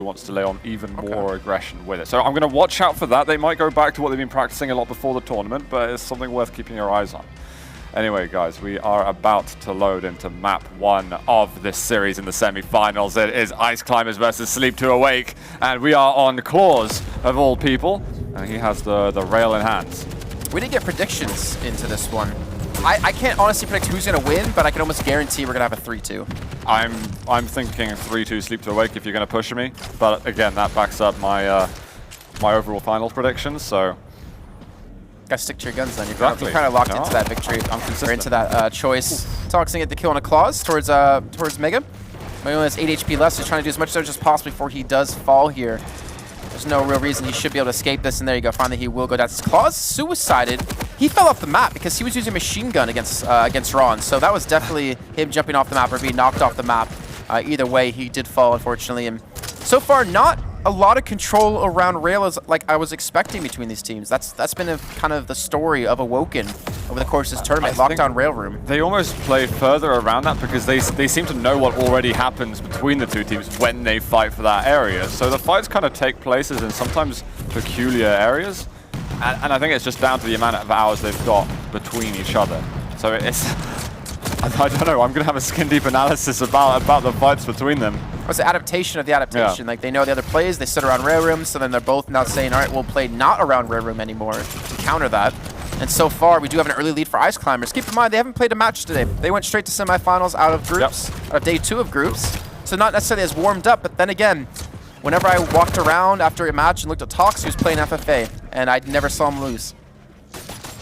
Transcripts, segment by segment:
wants to lay on even more aggression with it. So I'm going to watch out for that. They might go back to what they've been practicing a lot before the tournament, but it's something worth keeping your eyes on. Anyway, guys, we are about to load into map 1 of this series in the semi-finals. It is Ice Climbers versus Sleep to Awake, and we are on Clawz, of all people, and he has the rail in hands. We didn't get predictions into this one. I can't honestly predict who's going to win, but I can almost guarantee we're going to have a 3-2. I'm thinking 3-2 Sleep to Awake if you're going to push me, but again, that backs up my my overall finals predictions, so... Gotta stick to your guns then. You're Exactly. kind of locked into that victory. I'm consistent. Or into that choice. Toxing get the kill on a Clawz towards Mega. Mega only has 8 HP left, so he's trying to do as much damage as possible before he does fall here. There's no real reason he should be able to escape this, and there you go. Finally, he will go down. Clawz suicided. He fell off the map because he was using machine gun against xron, so that was definitely him jumping off the map or being knocked off the map. Either way, he did fall, unfortunately. And so far, not a lot of control around rail as like I was expecting between these teams. That's been kind of the story of Awoken over the course of this tournament. Lockdown rail room. They almost play further around that because they seem to know what already happens between the two teams when they fight for that area. So the fights kind of take places in sometimes peculiar areas. And I think it's just down to the amount of hours they've got between each other. So it's... I don't know, I'm going to have a skin-deep analysis about the fights between them. It's the adaptation of the adaptation. Yeah. Like, they know the other plays, they sit around rail rooms, so then they're both now saying, all right, we'll play not around rail room anymore to counter that. And so far, we do have an early lead for Ice Climbers. Keep in mind, they haven't played a match today. They went straight to semifinals out of groups, out of day 2 of groups. So not necessarily as warmed up, but then again, whenever I walked around after a match and looked at Tox, he was playing FFA, and I never saw him lose.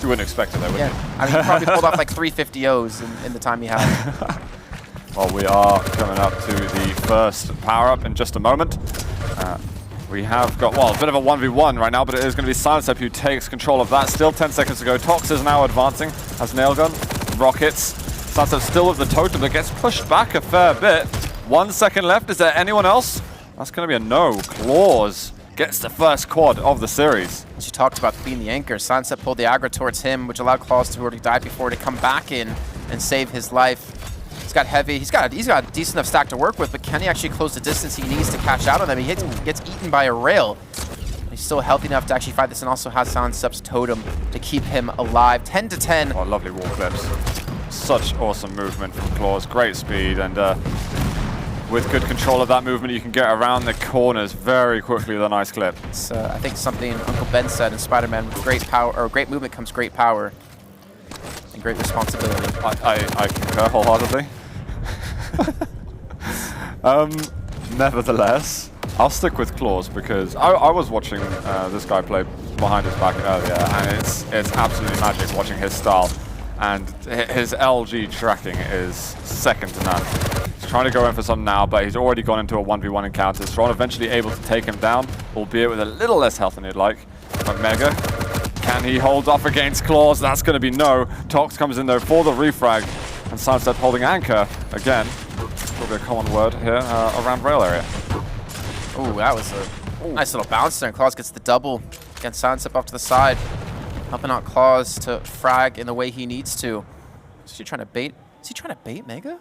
You wouldn't expect it though, would you? I mean, he probably pulled off like 350 O's in the time he had. Well, we are coming up to the first power-up in just a moment. We have got, well, a bit of a 1v1 right now, but it is going to be Silencep who takes control of that. Still 10 seconds to go. Tox is now advancing, has nail gun, rockets. Silencep still with the totem, but gets pushed back a fair bit. 1 second left. Is there anyone else? That's going to be a no. Clawz gets the first quad of the series. As you talked about being the anchor, Silencep pulled the aggro towards him, which allowed Clawz, who already died before, to come back in and save his life. He's got heavy. He's got a decent enough stack to work with, but can he actually close the distance he needs to catch out on them? He gets eaten by a rail. He's still healthy enough to actually fight this, and also has Silencep's totem to keep him alive. 10 to 10. Oh, lovely wall clips. Such awesome movement from Clawz. Great speed, and with good control of that movement, you can get around the corners very quickly with a nice clip. It's, I think, something Uncle Ben said in Spider-Man: with great power, or great movement comes great power and great responsibility. I concur wholeheartedly. Nevertheless, I'll stick with Clawz because I was watching this guy play behind his back earlier, and it's absolutely magic watching his style. And his LG tracking is second to none. He's trying to go in for some now, but he's already gone into a 1v1 encounter. xron eventually able to take him down, albeit with a little less health than he'd like. But Mega, can he hold off against Clawz? That's going to be no. Tox comes in though for the refrag, and Silencep holding anchor again. Probably a common word here around rail area. Ooh, that was a nice little bounce there. And Clawz gets the double against Silencep off to the side. Helping out Clawz to frag in the way he needs to. Is he trying to bait? Is he trying to bait Mega?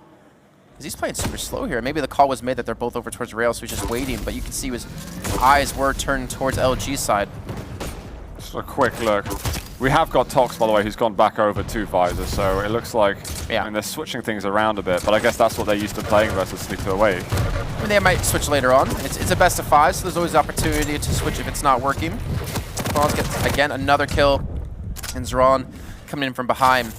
Because he's playing super slow here. Maybe the call was made that they're both over towards rail, so he's just waiting. But you can see his eyes were turned towards LG's side. Just a quick look. We have got Tox, by the way, who's gone back over to Visor, so it looks like I mean, they're switching things around a bit, but I guess that's what they're used to playing versus Sleep to Awake. I mean, they might switch later on. It's a best of 5, so there's always the opportunity to switch if it's not working. Clawz gets, again, another kill. And xron coming in from behind.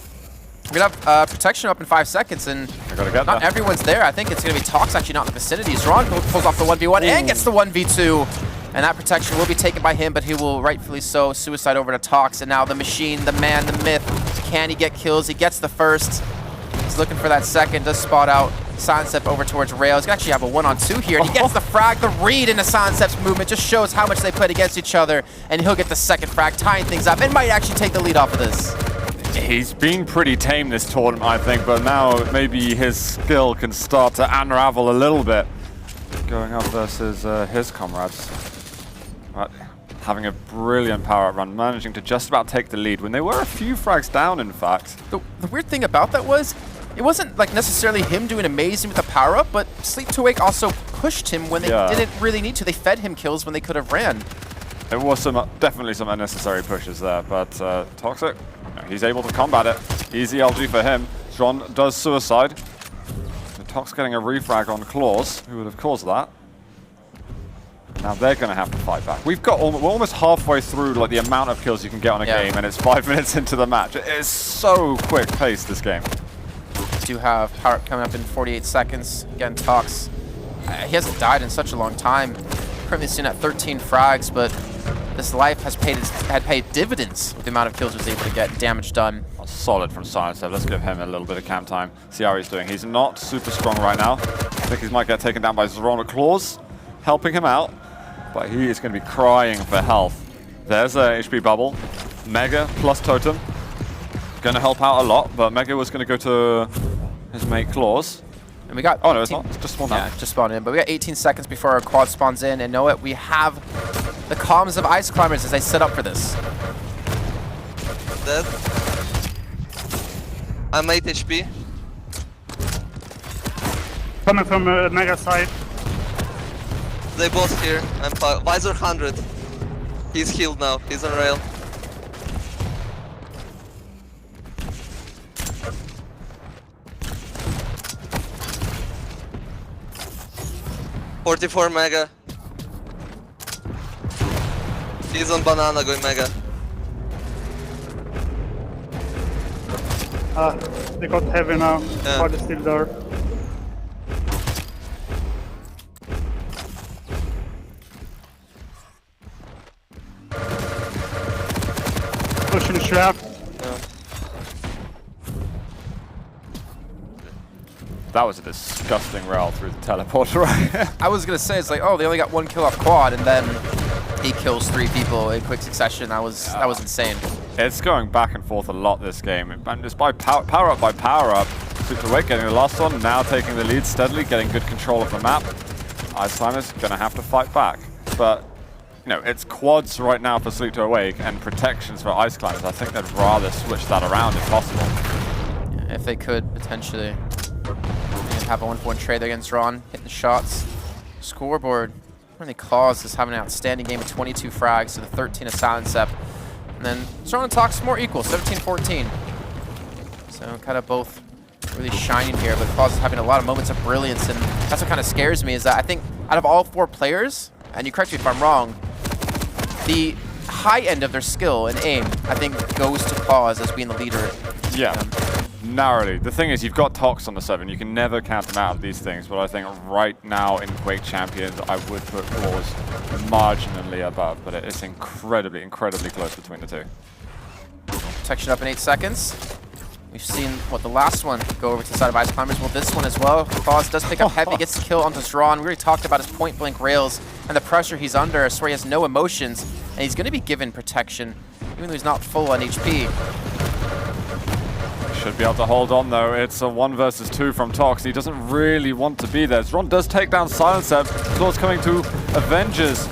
We're going to have protection up in 5 seconds, and not everyone's there. I think it's going to be Tox actually not in the vicinity. xron pulls off the 1v1 and gets the 1v2. And that protection will be taken by him, but he will rightfully so suicide over to Tox. And now the machine, the man, the myth. Can he get kills? He gets the first. He's looking for that second. Does spot out Silencep over towards rail. He's going to actually have a 1-on-2 here. And he gets the frag. The read into Silencep's movement just shows how much they played against each other. And he'll get the second frag, tying things up, and might actually take the lead off of this. He's been pretty tame this tournament, I think, but now maybe his skill can start to unravel a little bit. Going up versus his comrades. But having a brilliant power-up run, managing to just about take the lead when they were a few frags down, in fact. The weird thing about that was, it wasn't like necessarily him doing amazing with the power-up, but Sleep to Wake also pushed him when they didn't really need to. They fed him kills when they could have ran. It was definitely some unnecessary pushes there, but Toxic, he's able to combat it. Easy LG for him. xron does suicide. Tox getting a refrag on Clawz, who would have caused that. Now they're going to have to fight back. We're almost halfway through like the amount of kills you can get on a game, and it's 5 minutes into the match. It is so quick paced, this game. Do have power up coming up in 48 seconds. Again, Tox. He hasn't died in such a long time. Currently sitting at 13 frags, but this life had paid dividends with the amount of kills he was able to get, damage done. Solid from Silencep. Let's give him a little bit of camp time. See how he's doing. He's not super strong right now. I think he might get taken down by xron. Clawz helping him out, but he is going to be crying for health. There's a HP bubble. Mega plus Totem. Going to help out a lot, but Mega was going to go to his mate Clawz. And we got... Oh, no, it's not. It's just spawned out. Yeah, just spawned in. But we got 18 seconds before our quad spawns in. And know what? We have the comms of Ice Climbers as they set up for this. Dead. I'm 8 HP. Coming from Mega side. They both here. I'm Visor 100. He's healed now. He's on rail. $44 Mega. He's on banana going Mega. They got heavy now. Yeah. Quad is still there. Pushing trap. That was a disgusting rail through the teleporter. I was going to say, it's like, oh, they only got 1 kill off quad, and then he kills 3 people in quick succession. That was insane. It's going back and forth a lot this game. And just by power up by power up. Sleep to Wake getting the last one, now taking the lead steadily, getting good control of the map. Ice Climbers going to have to fight back. But, you know, it's quads right now for Sleep to Awake and protections for Ice Climbers. I think they'd rather switch that around if possible. Yeah, if they could, potentially. Have a 1-for-1 trade against xron, hitting the shots. Scoreboard. Really, Clawz is having an outstanding game with 22 frags to the 13 of Silencep. And then xron and Tox more equal, 17-14. So kind of both really shining here, but Clawz is having a lot of moments of brilliance, and that's what kind of scares me, is that I think out of all 4 players, and you correct me if I'm wrong, the high end of their skill and aim, I think, goes to Clawz as being the leader. Yeah. Narrowly. The thing is, you've got Tox on the 7. You can never count them out of these things, but I think right now in Quake Champions, I would put Clawz marginally above, but it's incredibly, incredibly close between the two. Protection up in 8 seconds. We've seen, what, the last one go over to the side of Ice Climbers. Well, this one as well. Clawz does pick up heavy, gets the kill onto xron. We already talked about his point-blank rails and the pressure he's under. I swear he has no emotions, and he's going to be given protection, even though he's not full on HP. Should be able to hold on, though. It's a 1 versus 2 from Tox. He doesn't really want to be there. xron does take down Silencep. Clawz coming to avenge his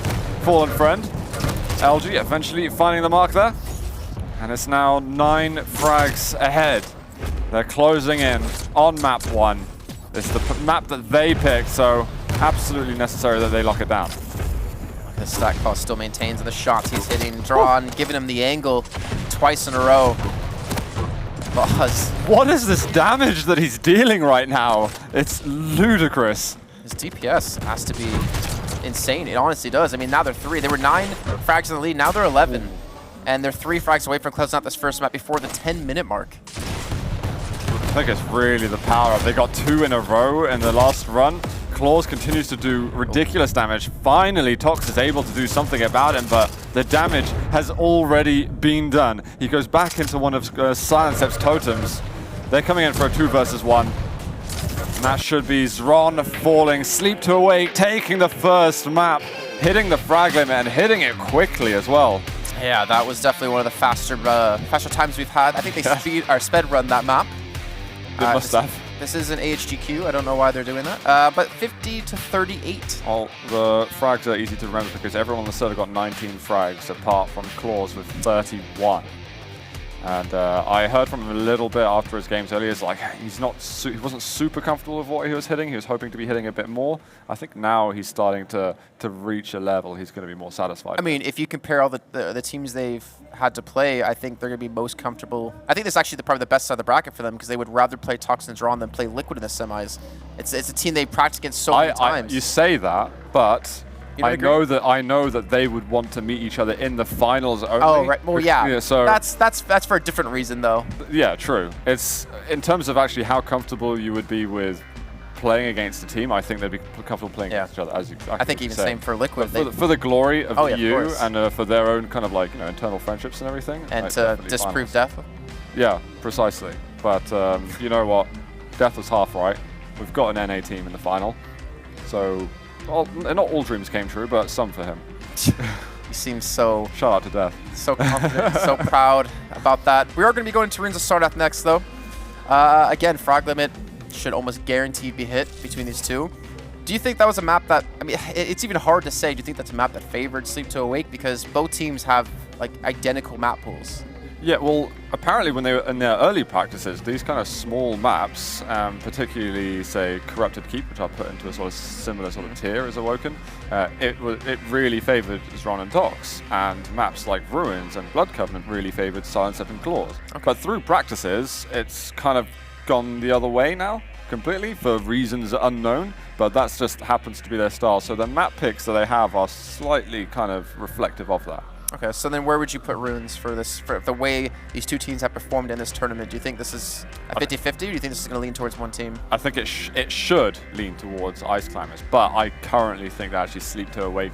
fallen friend. LG eventually finding the mark there. And it's now 9 frags ahead. They're closing in on map 1. It's the map that they picked, so absolutely necessary that they lock it down. The stack cost still maintains, and the shots he's hitting. xron giving him the angle twice in a row. Clawz. What is this damage that he's dealing right now? It's ludicrous. His DPS has to be insane. It honestly does. I mean, now they're 3. They were 9 frags in the lead. Now they're 11. And they're 3 frags away from closing out this first map before the 10-minute mark. I think it's really the power up. They got 2 in a row in the last run. Clawz continues to do ridiculous damage. Finally, Tox is able to do something about him, but the damage has already been done. He goes back into one of Silencep's totems. They're coming in for a 2 versus 1. And that should be xron falling, Sleep to Awake, taking the first map, hitting the frag limit and hitting it quickly as well. Yeah, that was definitely one of the faster times we've had. I think they sped run that map. Good must have. This is an AHGQ. I don't know why they're doing that. But 50-38. Well, the frags are easy to remember because everyone on the server got 19 frags apart from Clawz with 31. And I heard from him a little bit after his games earlier. It's like he wasn't super comfortable with what he was hitting. He was hoping to be hitting a bit more. I think now he's starting to reach a level he's going to be more satisfied. I mean, if you compare all the teams they've had to play, I think they're going to be most comfortable. I think this is actually probably the best side of the bracket for them because they would rather play Tox and xron than play Liquid in the semis. It's a team they practice against so many times. You say that, but I know that they would want to meet each other in the finals only. Oh, right. Well, yeah. So that's for a different reason, though. Yeah, true. It's in terms of actually how comfortable you would be with playing against the team. I think they'd be comfortable playing against each other, as you. I think even same for Liquid. For the glory of the EU of and for their own kind of like internal friendships and everything. And to disprove death. Yeah, precisely. But you know what? Death was half right. We've got an NA team in the final, so. Well, not all dreams came true, but some for him. He seems so... Shout out to Death. So confident, so proud about that. We are going to be going to Runes of Sarnath next, though. Again, frag limit should almost guaranteed be hit between these two. Do you think that was a map that... I mean, it's even hard to say. Do you think that's a map that favored Sleep to Awake? Because both teams have, like, identical map pools. Yeah, well, apparently when they were in their early practices, these kind of small maps, particularly, say, Corrupted Keep, which I'll put into a sort of similar sort of tier as Awoken, it really favored xron and Tox, and maps like Ruins and Blood Covenant really favored Silencep and Clawz. Okay. But through practices, it's kind of gone the other way now, completely, for reasons unknown, but that just happens to be their style. So the map picks that they have are slightly kind of reflective of that. Okay, so then where would you put Runes for this, for the way these two teams have performed in this tournament? Do you think this is a 50-50, or do you think this is going to lean towards one team? I think it should lean towards Ice Climbers, but I currently think that actually Sleep to Awake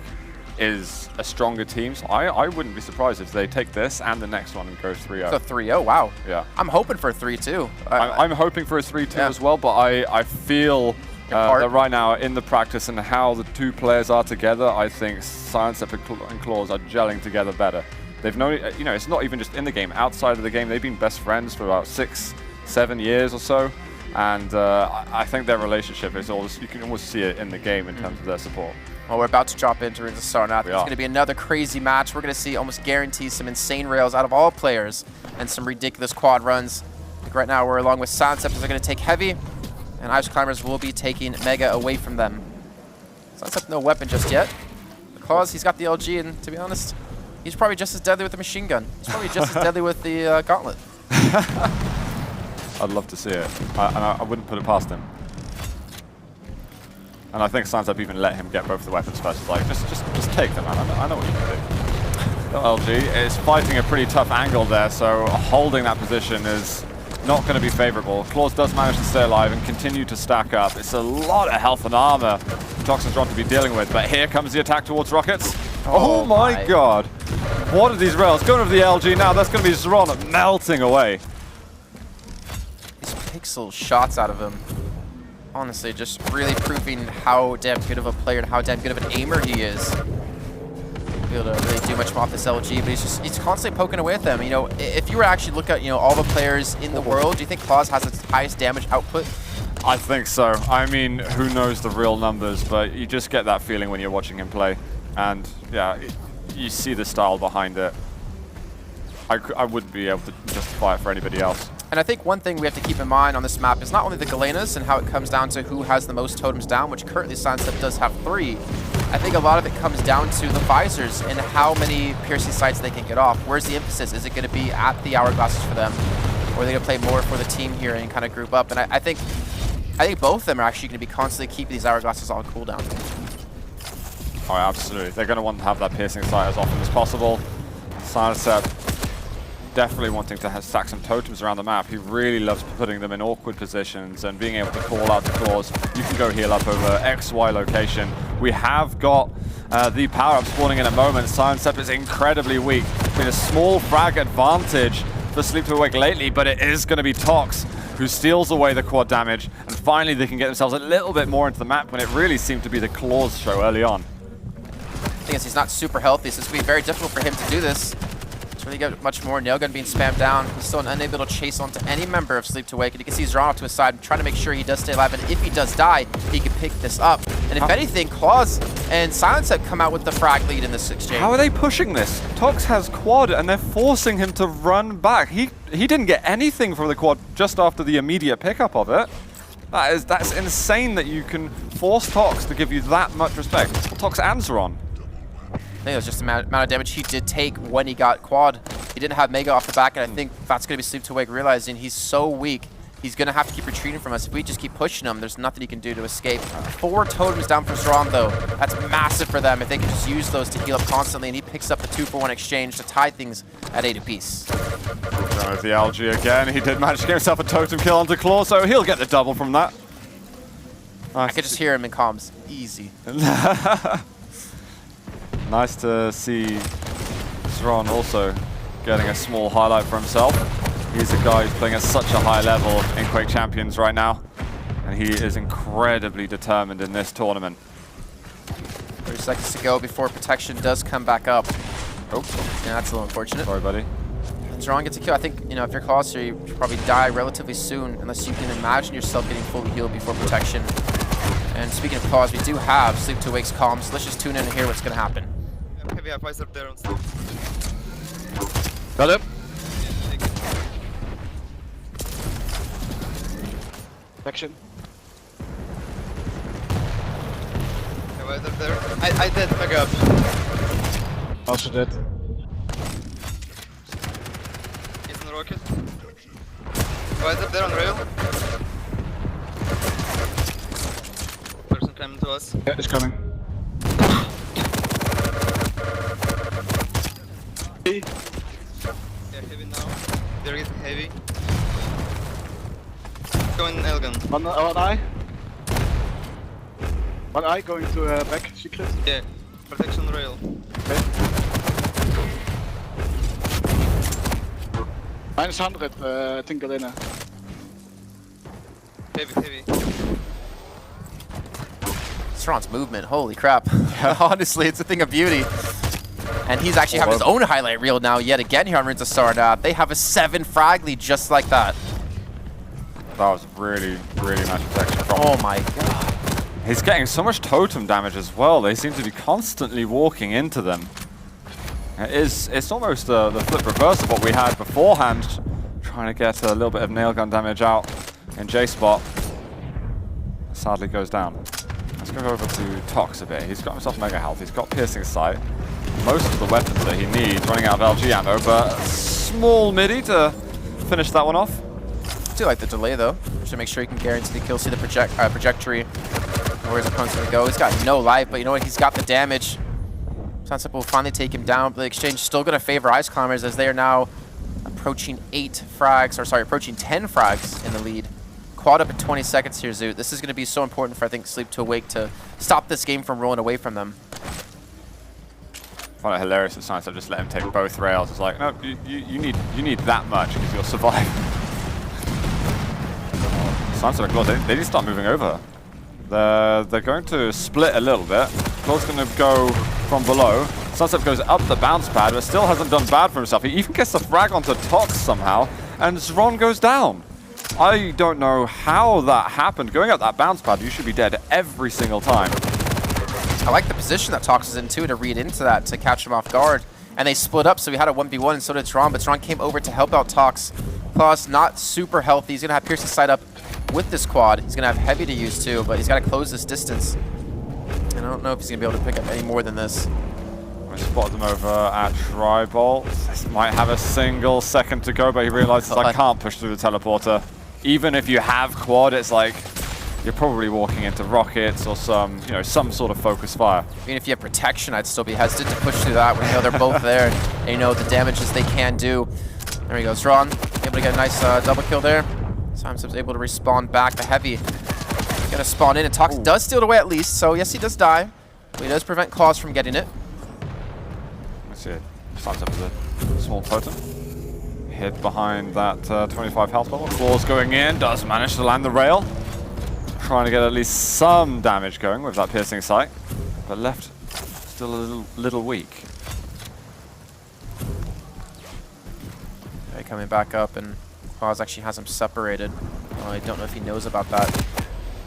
is a stronger team. So I wouldn't be surprised if they take this and the next one and go 3-0. So 3-0, wow. Yeah. I'm hoping for a 3-2. I'm hoping for a 3-2 as well, but I feel... that right now, in the practice and how the two players are together, I think Silencep and Clawz are gelling together better. They've known, you know, it's not even just in the game. Outside of the game, they've been best friends for about 6-7 years or so, and I think their relationship is always, you can almost see it in the game in terms of their support. Well, we're about to drop into Runes of Sarnath. It's going to be another crazy match. We're going to see almost guaranteed some insane rails out of all players and some ridiculous quad runs. Like right now, we're along with Silencep, they're going to take heavy. And Ice Climbers will be taking Mega away from them. Silencep no weapon just yet. Clawz, he's got the LG, and to be honest, he's probably just as deadly with the machine gun. He's probably just as deadly with the gauntlet. I'd love to see it. I wouldn't put it past him. And I think Silencep even let him get both the weapons first. It's like, just take them, man. I know what you can do. LG is fighting a pretty tough angle there, so holding that position is not going to be favorable. Clawz does manage to stay alive and continue to stack up. It's a lot of health and armor Tox and xron to be dealing with, but here comes the attack towards Rockets. Oh my god. What are these rails? Going over the LG now, that's going to be xron melting away. These pixel shots out of him. Honestly, just really proving how damn good of a player and how damn good of an aimer he is. Be able to really do much more off this LG, but he's constantly poking away at them. You know, if you were to actually look at, you know, all the players in the world, do you think Clawz has its highest damage output? I think so. I mean, who knows the real numbers, but you just get that feeling when you're watching him play. And yeah, you see the style behind it. I wouldn't be able to justify it for anybody else. And I think one thing we have to keep in mind on this map is not only the Galenas and how it comes down to who has the most totems down, which currently Silencep does have 3. I think a lot of it comes down to the visors and how many piercing sights they can get off. Where's the emphasis? Is it going to be at the hourglasses for them? Or are they going to play more for the team here and kind of group up? And I think both of them are actually going to be constantly keeping these hourglasses on cooldown. Oh, absolutely. They're going to want to have that piercing sight as often as possible. Silencep definitely wanting to stack some totems around the map. He really loves putting them in awkward positions and being able to call out to Clawz. You can go heal up over XY location. We have got the power-up spawning in a moment. Silencep is incredibly weak. Been a small frag advantage for Sleep to Awake lately, but it is going to be Tox who steals away the quad damage, and finally they can get themselves a little bit more into the map when it really seemed to be the Clawz show early on. The thing is, he's not super healthy, so it's going to be very difficult for him to do this. Doesn't really get much more. Nailgun being spammed down. He's still unable to chase onto any member of Sleep to Wake. And you can see xron off to his side, trying to make sure he does stay alive. And if he does die, he can pick this up. And if anything, Clawz and Silencep come out with the frag lead in this exchange. How are they pushing this? Tox has quad and they're forcing him to run back. He didn't get anything from the quad just after the immediate pickup of it. That's insane that you can force Tox to give you that much respect. Tox and xron. I think it was just the amount of damage he did take when he got quad. He didn't have Mega off the back, and I think that's going to be Sleep to Wake realizing he's so weak. He's going to have to keep retreating from us. If we just keep pushing him, there's nothing he can do to escape. 4 totems down for xron, though. That's massive for them if they can just use those to heal up constantly, and he picks up a 2-for-1 exchange to tie things at 8 apiece. Going with the LG again. He did manage to get himself a totem kill onto Clawz, so he'll get the double from that. Nice. I could just hear him in comms. Easy. Nice to see xron also getting a small highlight for himself. He's a guy who's playing at such a high level in Quake Champions right now. And he is incredibly determined in this tournament. 30 seconds to go before protection does come back up. Oh, yeah, that's a little unfortunate. sorry, buddy. And xron gets a kill. I think, if you're Clawz here, you probably die relatively soon, unless you can imagine yourself getting fully healed before protection. And speaking of Clawz, we do have Sleep to Wake's comms. Let's just tune in and hear what's going to happen. Heavy advisor there on Sleep. Got it. Action. Advisor there. I did Mega up. Also dead. He's in the rocket. Advisor there on rail. Person coming to us. Yeah, it's coming. Yeah, heavy now. They're getting heavy. Going Elgin. One eye. One eye going to back secret. Yeah. Protection rail. Okay. -100, I think Galena. Heavy. xron's movement, holy crap. Honestly, it's a thing of beauty. And he's actually having his own highlight reel now yet again here on Rings of Sardath. They have a 7 frag lead just like that. That was really, really nice protection from him. Oh my god. He's getting so much totem damage as well. They seem to be constantly walking into them. It's almost the flip reverse of what we had beforehand. Trying to get a little bit of nailgun damage out in J-spot. Sadly goes down. Let's go over to Tox a bit. He's got himself mega health. He's got piercing sight. Most of the weapons that he needs, running out of LG ammo, but small midi to finish that one off. I do like the delay though, just to make sure he can guarantee the kill, see the trajectory where his opponent's going to go. He's got no life, but you know what? He's got the damage. Silencep will finally take him down, but the exchange is still going to favor Ice Climbers as they are now approaching 10 frags in the lead. Quad up in 20 seconds here, Zoot. This is going to be so important for, I think, Sleep to Awake to stop this game from rolling away from them. I find it hilarious that Silencep just let him take both rails. It's like, no, you need that much because you'll survive. Silencep and Clawz, they need to start moving over. They're going to split a little bit. Clawz going to go from below. Silencep goes up the bounce pad, but still hasn't done bad for himself. He even gets the frag onto Tox somehow, and xron goes down. I don't know how that happened. Going up that bounce pad, you should be dead every single time. I like the position that Tox is in too, to read into that, to catch him off guard. And they split up, so we had a 1v1, and so did xron, but xron came over to help out Tox. Clawz not super healthy. He's going to have piercing sight up with this quad. He's going to have heavy to use too, but he's got to close this distance. And I don't know if he's going to be able to pick up any more than this. I spot them over at Tribolt. This might have a single second to go, but he realizes I can't push through the teleporter. Even if you have quad, it's like you're probably walking into rockets or some sort of focus fire. Even if you have protection, I'd still be hesitant to push through that when you know they're both there. And you know the damages they can do. There he goes, xron. Able to get a nice double kill there. Silencep's able to respawn back. The heavy gonna spawn in, and Tox does steal it away at least. So yes, he does die, but he does prevent Clawz from getting it. Let's see it. Silencep with a small totem. Hid behind that 25 health bubble. Clawz going in, does manage to land the rail. Trying to get at least some damage going with that piercing sight, but left still a little weak. coming back up, and Clawz actually has him separated. I don't know if he knows about that.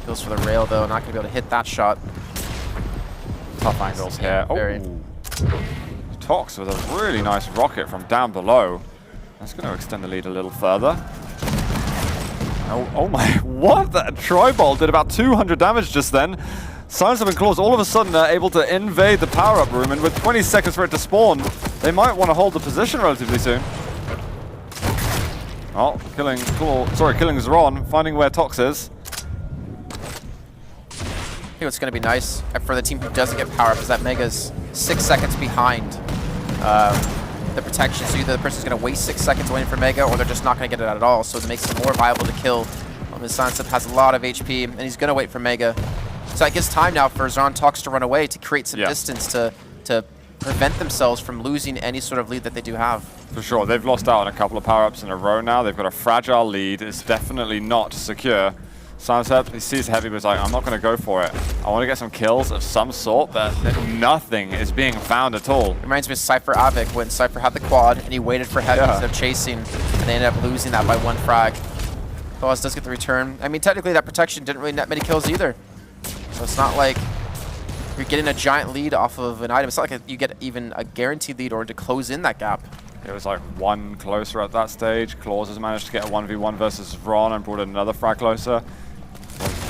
Goes for the rail, though. Not going to be able to hit that shot. Tough angles here. Very. Oh, Tox with a really nice rocket from down below. That's going to extend the lead a little further. Oh my, what? That Tri-Ball did about 200 damage just then. Silencep and Clawz all of a sudden are able to invade the power-up room, and with 20 seconds for it to spawn, they might want to hold the position relatively soon. Oh, killing xron, finding where Tox is. I think what's going to be nice for the team who doesn't get power-up is that Mega's 6 seconds behind the protection, so either the person's going to waste 6 seconds waiting for Mega, or they're just not going to get it at all, so it makes it more viable to kill. Silencep has a lot of HP, and he's going to wait for Mega. So it gives time now for xron Tox to run away, to create some distance, to prevent themselves from losing any sort of lead that they do have. For sure, they've lost out on a couple of power-ups in a row now. They've got a fragile lead. It's definitely not secure. Silencep, he sees Heavy, but he's like, I'm not going to go for it. I want to get some kills of some sort, but nothing is being found at all. It reminds me of Cypher Avik when Cypher had the quad and he waited for Heavy instead of chasing, and they ended up losing that by 1 frag. Clawz does get the return. I mean, technically that protection didn't really net many kills either. So it's not like you're getting a giant lead off of an item. It's not like you get even a guaranteed lead or to close in that gap. It was like 1 closer at that stage. Clawz has managed to get a 1v1 versus xron and brought another frag closer.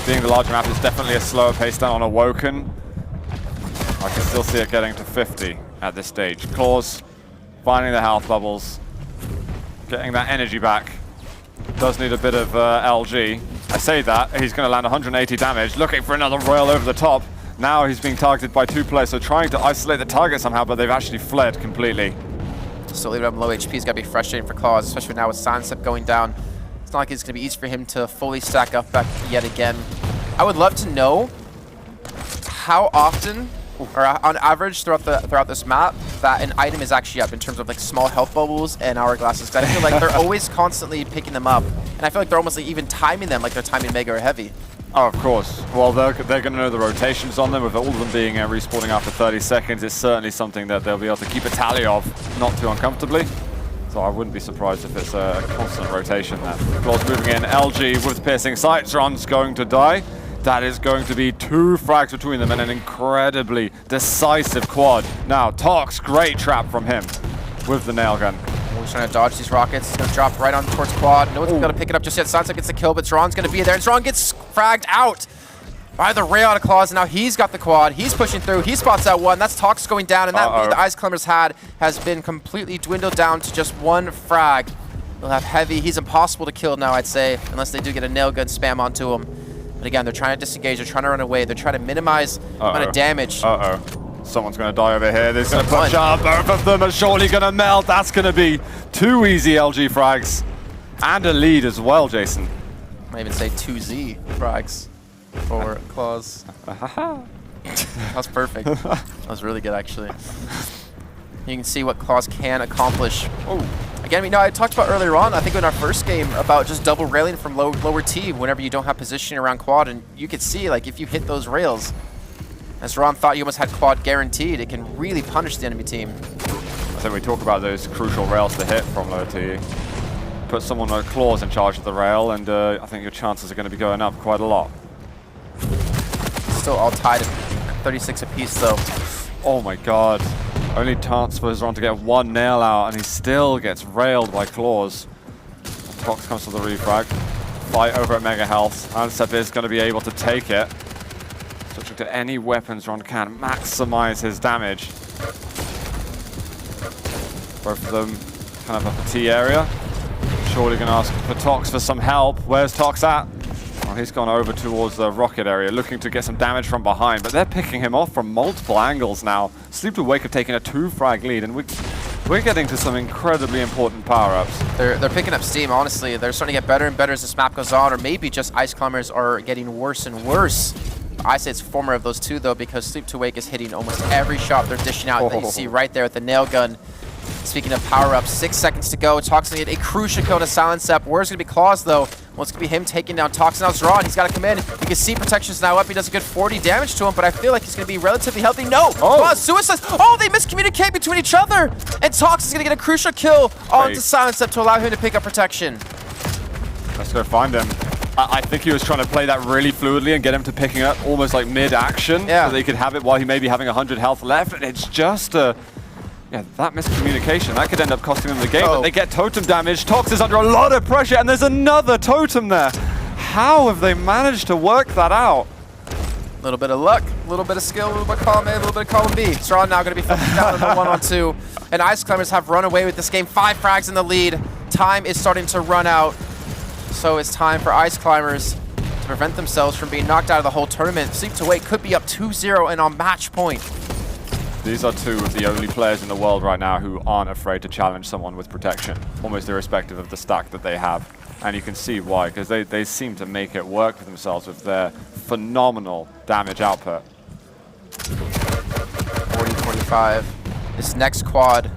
Being the larger map is definitely a slower pace down on Awoken. I can still see it getting to 50 at this stage. Clawz finding the health bubbles, getting that energy back. Does need a bit of LG. I say that, he's going to land 180 damage, looking for another rail over the top. Now he's being targeted by 2 players, so trying to isolate the target somehow, but they've actually fled completely. Still leaving him low HP. It's got to be frustrating for Clawz, especially now with Silencep going down. It's not like it's going to be easy for him to fully stack up back yet again. I would love to know how often, or on average throughout this map, that an item is actually up in terms of like small health bubbles and hourglasses. I feel like they're always constantly picking them up, and I feel like they're almost like even timing them like they're timing Mega or Heavy. Oh, of course. Well, they're going to know the rotations on them. With all of them being respawning after 30 seconds, it's certainly something that they'll be able to keep a tally of, not too uncomfortably. So I wouldn't be surprised if it's a constant rotation there. Clawz moving in, LG with piercing sights. xron's going to die. That is going to be 2 frags between them and an incredibly decisive quad. Now, Tox, great trap from him with the nail gun. He's trying to dodge these rockets. He's going to drop right on towards quad. No one's going to pick it up just yet. Silencep gets the kill, but xron's going to be there. And xron gets fragged out by the rail out of Clawz. And now he's got the quad. He's pushing through. He spots that one. That's Tox going down. And that lead the Ice Climbers had has been completely dwindled down to just 1 frag. They'll have Heavy. He's impossible to kill now, I'd say, unless they do get a nail gun spam onto him. But again, they're trying to disengage. They're trying to run away. They're trying to minimize the amount of damage. Someone's going to die over here. This is going to push up. Both of them are surely going to melt. That's going to be 2 easy LG frags. And a lead as well, Jason. I might even say 2Z frags for Clawz. That was perfect. That was really good, actually. You can see what Clawz can accomplish. Again, I talked about earlier on, I think in our first game, about just double railing from lower T whenever you don't have positioning around quad. And you could see, like, if you hit those rails, as Ron thought you almost had quad guaranteed, it can really punish the enemy team. I think we talk about those crucial rails to hit from lower T. Put someone like Clawz in charge of the rail, and I think your chances are going to be going up quite a lot. Still all tied at 36 apiece, though. Oh my god. Only chance for xron to get 1 nail out, and he still gets railed by Clawz. Tox comes to the refrag. Fight over at Mega Health. Silencep is going to be able to take it. Switching to any weapons xron can maximize his damage. Both of them kind of up a T area. Surely going to ask for Tox for some help. Where's Tox at? Well, he's gone over towards the rocket area, looking to get some damage from behind, but they're picking him off from multiple angles now. Sleep to Wake have taken a 2 frag lead, and we're getting to some incredibly important power-ups. They're picking up steam, honestly. They're starting to get better and better as this map goes on, or maybe just Ice Climbers are getting worse and worse. I say it's former of those two, though, because Sleep to Wake is hitting almost every shot they're dishing out that you see right there with the nail gun. Speaking of power-ups, 6 seconds to go. Tox going to get a crucial kill to Silencep. Where's going to be Clawz, though? Well, it's going to be him taking down Tox. Now xron, he's got to come in. You can see protection's now up. He does a good 40 damage to him, but I feel like he's going to be relatively healthy. No! Oh. Suicide! Oh, they miscommunicate between each other! And Tox is going to get a crucial kill onto Silencep to allow him to pick up protection. Let's go find him. I think he was trying to play that really fluidly and get him to picking up almost like mid-action so that he could have it while he may be having 100 health left. And it's just that miscommunication. That could end up costing them the game, but they get totem damage. Tox is under a lot of pressure, and there's another totem there. How have they managed to work that out? A little bit of luck, a little bit of skill, a little bit of column A, a little bit of column B. xron now going to be focused down on the 1-on-2. And Ice Climbers have run away with this game. 5 frags in the lead. Time is starting to run out. So it's time for Ice Climbers to prevent themselves from being knocked out of the whole tournament. Sleep to Wake could be up 2-0 and on match point. These are two of the only players in the world right now who aren't afraid to challenge someone with protection, almost irrespective of the stack that they have. And you can see why, because they seem to make it work for themselves with their phenomenal damage output. 40-45. This next quad,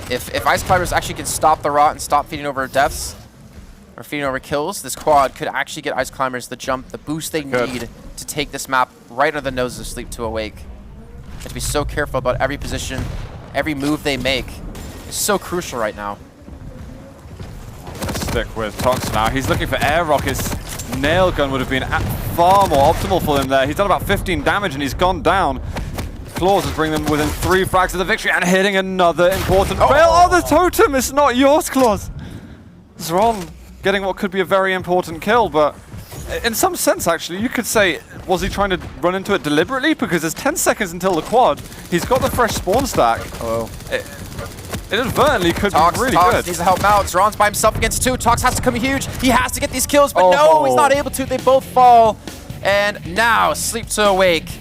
if Ice Climbers actually can stop the rot and stop feeding over deaths, or feeding over kills, this quad could actually get Ice Climbers the jump, the boost they need to take this map right under the nose of Sleep to Awake. They have to be so careful about every position, every move they make. It's so crucial right now. I'm going to stick with Tox now. He's looking for air rockets. Nail gun would have been far more optimal for him there. He's done about 15 damage and he's gone down. Clawz is bringing them within 3 frags of the victory and hitting another important fail. Oh, the totem is not yours, Clawz. xron getting what could be a very important kill, but in some sense, actually, you could say, was he trying to run into it deliberately? Because there's 10 seconds until the quad. He's got the fresh spawn stack. It inadvertently could be really good. Needs to help out. xron's by himself against 2. Tox has to come huge. He has to get these kills, but no, he's not able to. They both fall. And now, Sleep to Awake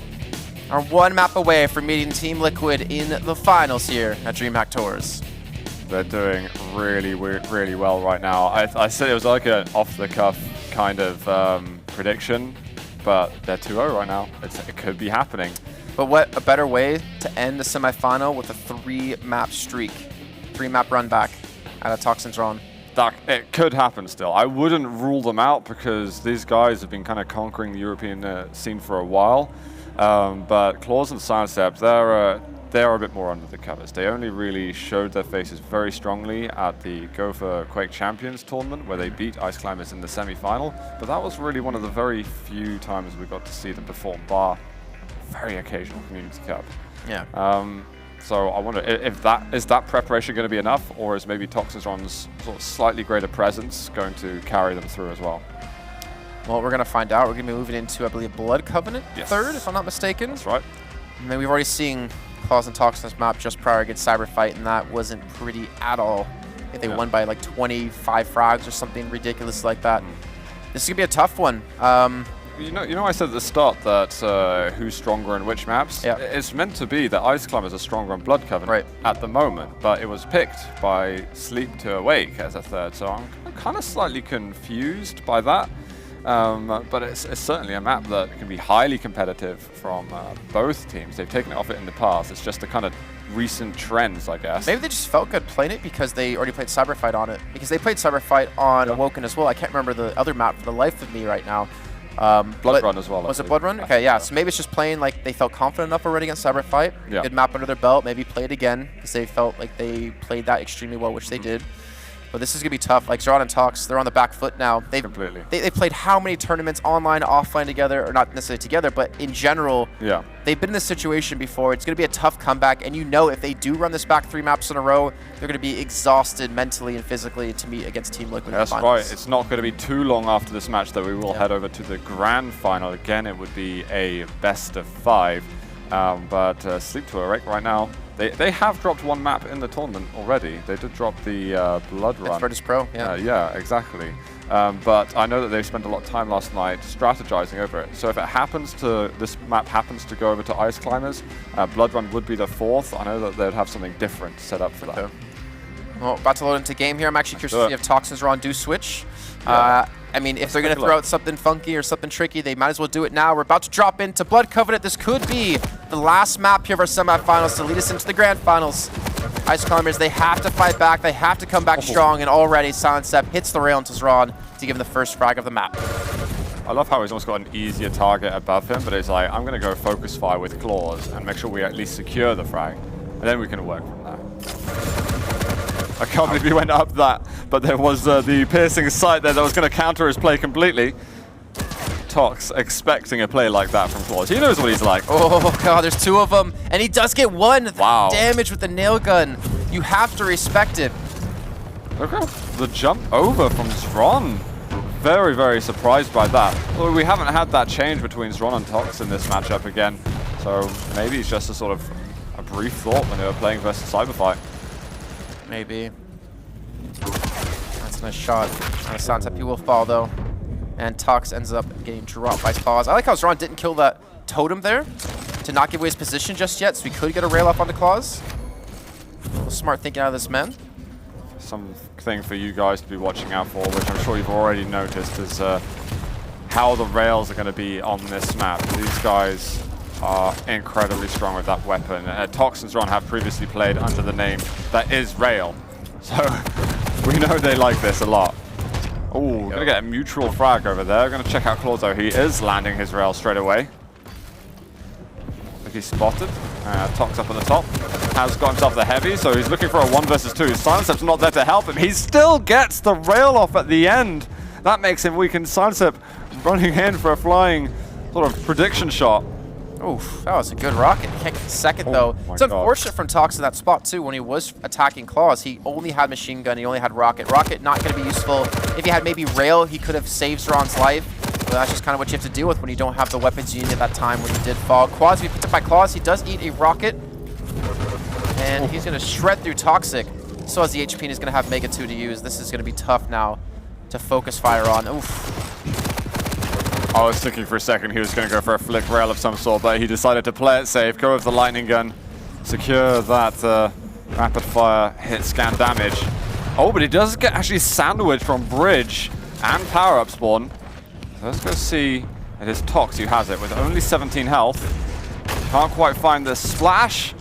are 1 map away from meeting Team Liquid in the finals here at Dreamhack Tours. They're doing really well right now. I said it was like an off-the-cuff kind of prediction, but they're 2-0 right now. It could be happening. But what a better way to end the semifinal with a 3-map streak, 3-map run back out of Tox and xron. It could happen still. I wouldn't rule them out because these guys have been kind of conquering the European scene for a while. But Clawz and Silencep, they're a bit more under the covers. They only really showed their faces very strongly at the Go for QUAKE Champions tournament where they beat Ice Climbers in the semi-final, but that was really one of the very few times we got to see them perform, bar very occasional Community Cup. Yeah. So I wonder if that preparation going to be enough, or is maybe toxjq's sort of slightly greater presence going to carry them through as well? Well, we're going to find out. We're going to be moving into, I believe, Blood Covenant third, if I'm not mistaken. That's right. And then we've already seen Clawz and Tox on this map just prior against Cyberfight, and that wasn't pretty at all. I think they won by like 25 frags or something ridiculous like that. This is going to be a tough one. You know, I said at the start that who's stronger in which maps? Yeah. It's meant to be that Ice Climbers are stronger in Blood Covenant at the moment, but it was picked by Sleep to Awake as a third, so I'm kind of slightly confused by that. But it's certainly a map that can be highly competitive from both teams. They've taken it off it in the past. It's just the kind of recent trends, I guess. Maybe they just felt good playing it because they already played Cyberfight on it. Because they played Cyberfight on Awoken as well. I can't remember the other map for the life of me right now. Blood Run as well. Was it Blood Run? Okay, yeah. So maybe it's just playing like they felt confident enough already against Cyberfight. Yeah. Good map under their belt. Maybe play it again because they felt like they played that extremely well, which they did. But this is going to be tough. Like xron and Tox, they're on the back foot now. They've played how many tournaments online, offline together, or not necessarily together, but in general, they've been in this situation before. It's going to be a tough comeback, and you know if they do run this back 3 maps in a row, they're going to be exhausted mentally and physically to meet against Team Liquid. That's right. It's not going to be too long after this match that we will head over to the grand final. Again, it would be a best of 5. But Sleep to Awake right now, they have dropped 1 map in the tournament already. They did drop the Blood Run. Virtus Pro, yeah, exactly. But I know that they spent a lot of time last night strategizing over it. So if this map happens to go over to Ice Climbers, Blood Run would be the 4th. I know that they'd have something different set up for that. Well, about to load into game here. I'm actually curious to see if Tox and xron do switch. I mean, if they're going to throw out something funky or something tricky, they might as well do it now. We're about to drop into Blood Covenant. This could be the last map here of our semifinals to lead us into the grand finals. Ice Climbers, they have to fight back. They have to come back strong. And already Silencep hits the rail into Xron to give him the first frag of the map. I love how he's almost got an easier target above him, but he's like, I'm going to go focus fire with Clawz and make sure we at least secure the frag, and then we can work from there. I can't believe he went up that, but there was the piercing sight there that was going to counter his play completely. Tox expecting a play like that from Clawz. He knows what he's like. Oh god, there's two of them, and he does get one Wow. damage with the nail gun. You have to respect it. Look at the jump over from Xron. Very, very surprised by that. Well, we haven't had that change between Xron and Tox in this matchup again, so maybe it's just a sort of a brief thought when they were playing versus Cyberfight. Maybe. That's a nice shot. Silencep, he will fall though. And Tox ends up getting dropped by Clawz. I like how Xron didn't kill that totem there to not give away his position just yet, so we could get a rail up onto Clawz. A little smart thinking out of this man. Something for you guys to be watching out for, which I'm sure you've already noticed, is how the rails are going to be on this map. These guys are incredibly strong with that weapon. Tox and Xron have previously played under the name that is Rail, so we know they like this a lot. Oh, we're going to get a mutual frag over there. We're going to check out Clawz though. He is landing his rail straight away. I think he's spotted. Tox up on the top. Has got himself the heavy, so he's looking for a 1 versus 2. Silencep's not there to help him. He still gets the rail off at the end. That makes him weaken. Silencep running in for a flying sort of prediction shot. Oof, that was a good rocket. Can't get second though. It's unfortunate from Tox in that spot too. When he was attacking Clawz, he only had machine gun, he only had rocket. Rocket not going to be useful. If he had maybe rail, he could have saved Xron's life. But that's just kind of what you have to deal with when you don't have the weapons you need at that time when you did fall. Quads, be picked up by Clawz. He does eat a rocket. And he's going to shred through Toxic. So has the HP and he's going to have Mega 2 to use. This is going to be tough now to focus fire on. Oof. I was thinking for a second he was going to go for a flick rail of some sort, but he decided to play it safe, go with the lightning gun, secure that rapid fire hit scan damage. Oh, but he does get actually sandwiched from bridge and power up spawn. So let's go see. It is Tox who has it with only 17 health. Can't quite find the splash,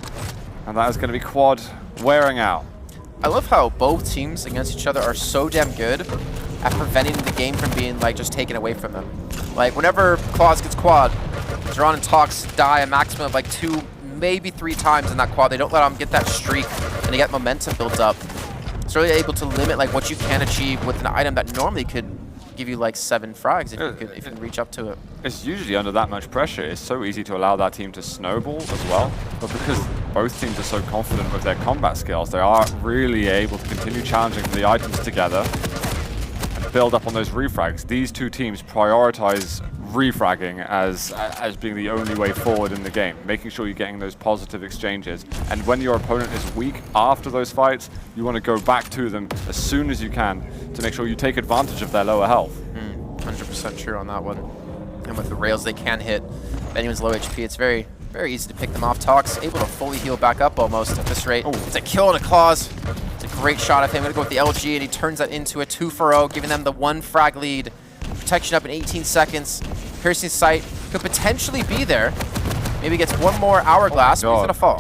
and that is going to be quad wearing out. I love how both teams against each other are so damn good at preventing the game from being like just taken away from them. Like whenever Clawz gets quad, Xron and Tox die a maximum of like 2, maybe 3 times in that quad. They don't let them get that streak and they get momentum built up. It's really able to limit like what you can achieve with an item that normally could give you like 7 frags if you can reach up to it. It's usually under that much pressure. It's so easy to allow that team to snowball as well. But because both teams are so confident with their combat skills, they are really able to continue challenging for the items together and build up on those refrags. These two teams prioritize refragging as being the only way forward in the game, making sure you're getting those positive exchanges. And when your opponent is weak after those fights, you want to go back to them as soon as you can to make sure you take advantage of their lower health. 100% true on that one. And with the rails they can hit, if anyone's low HP, it's very, very easy to pick them off. Tox able to fully heal back up almost at this rate. It's a kill and a Clawz. It's a great shot of him. I'm going to go with the LG, and he turns that into a 2-for-0, giving them the 1 frag lead. Protection up in 18 seconds. Piercing sight could potentially be there. Maybe gets one more hourglass, but he's going to fall.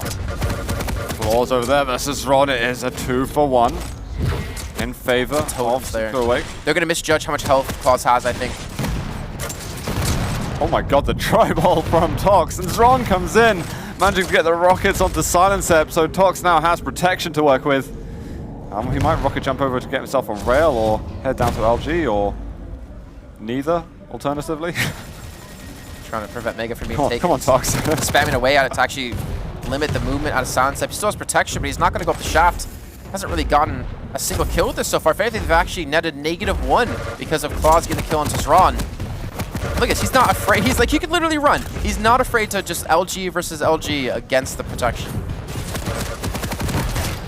Clawz over there versus Xron. It is a 2-for-1 in favor of QUAKE. They're going to misjudge how much health Clawz has, I think. Oh my god, the tri-ball from Tox, and Xron comes in, managing to get the rockets onto Silencep, so Tox now has protection to work with. He might rocket jump over to get himself a rail, or head down to LG, or neither, alternatively. Trying to prevent Mega from being taken. Come on, Tox. Spamming away at it to actually limit the movement out of Silencep. He still has protection, but he's not going to go up the shaft. Hasn't really gotten a single kill with this so far. If anything, they've actually netted -1 because of Clawz getting the kill onto Xron. Look at this, he's not afraid. He's like, he could literally run. He's not afraid to just LG versus LG against the protection.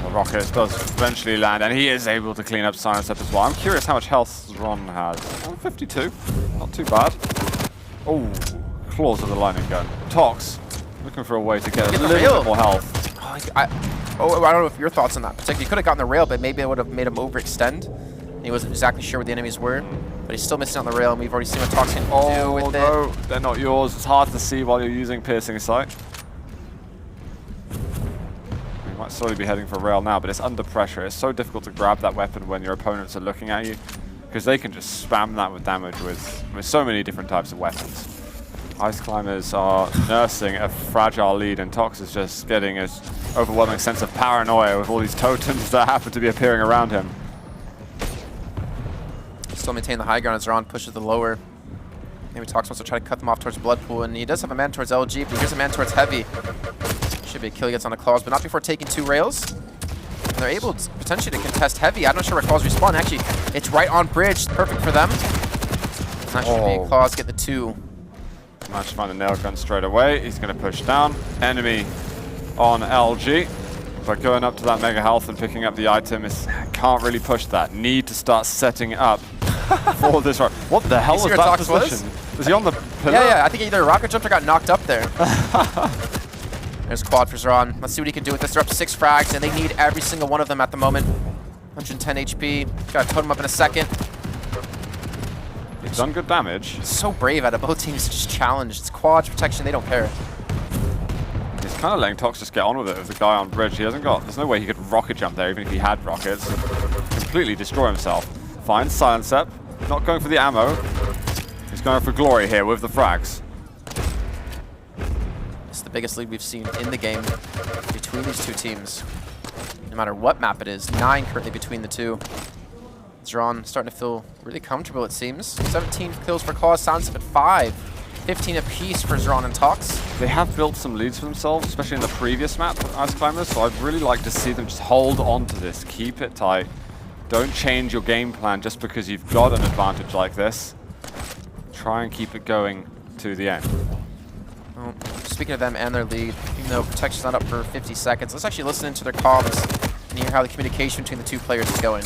The rocket does eventually land, and he is able to clean up Silencep as well. I'm curious how much health Xron has. 52, not too bad. Oh, Clawz of the lightning gun. Tox, looking for a way to get a little bit more health. I don't know if your thoughts on that particularly. He could have gotten the rail, but maybe it would have made him overextend. He wasn't exactly sure where the enemies were, but he's still missing on the rail, and we've already seen what Tox can do with it. Oh, no, they're not yours. It's hard to see while you're using piercing sight. Might slowly be heading for rail now, but it's under pressure. It's so difficult to grab that weapon when your opponents are looking at you, because they can just spam that with damage with so many different types of weapons. Ice Climbers are nursing a fragile lead, and Tox is just getting an overwhelming sense of paranoia with all these totems that happen to be appearing around him. Still maintain the high ground as Ron pushes the lower. Maybe Tox wants to try to cut them off towards Bloodpool, and he does have a man towards LG, but here's a man towards Heavy. Should be a kill he gets on a Clawz, but not before taking 2 rails. And they're able to potentially to contest Heavy. I'm not sure where Clawz respawn. Actually, it's right on bridge. Perfect for them. And that should be Clawz get the 2. Managed to find the nail gun straight away. He's going to push down. Enemy on LG. But going up to that mega health and picking up the item can't really push that. Need to start setting up for this run. What the hell was that position? Was he on the pillar? Yeah, I think either rocket jumped or got knocked up there. There's quad for Zron. Let's see what he can do with this. They're up to 6 frags, and they need every single one of them at the moment. 110 HP. Got to totem up in a second. He's done good damage. So brave out of both teams to just challenge. It's quad protection, they don't care. He's kind of letting Tox just get on with it with the guy on bridge. He hasn't got, there's no way he could rocket jump there even if he had rockets. Completely destroy himself. Finds Silencep, not going for the ammo. He's going for glory here with the frags. It's the biggest lead we've seen in the game between these two teams. No matter what map it is, 9 currently between the two. Zron starting to feel really comfortable, it seems. 17 kills for Clawz Silencep at 5. 15 apiece for Zron and Tox. They have built some leads for themselves, especially in the previous map with Ice Climbers, so I'd really like to see them just hold on to this, keep it tight. Don't change your game plan just because you've got an advantage like this. Try and keep it going to the end. Well, speaking of them and their lead, even though protection's not up for 50 seconds, let's actually listen into their comms and hear how the communication between the two players is going.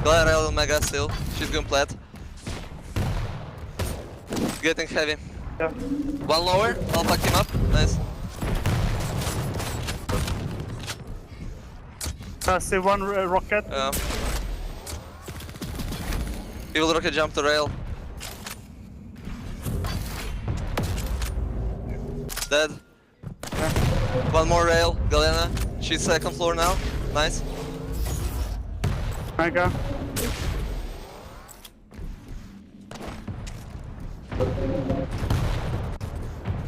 Galera Mega still. She's going plat. Getting heavy. Yeah. One lower. I'll back him up. Nice. I see one rocket. He will rocket jump to rail. Dead. One more rail. Galena. She's second floor now. Nice. Mega.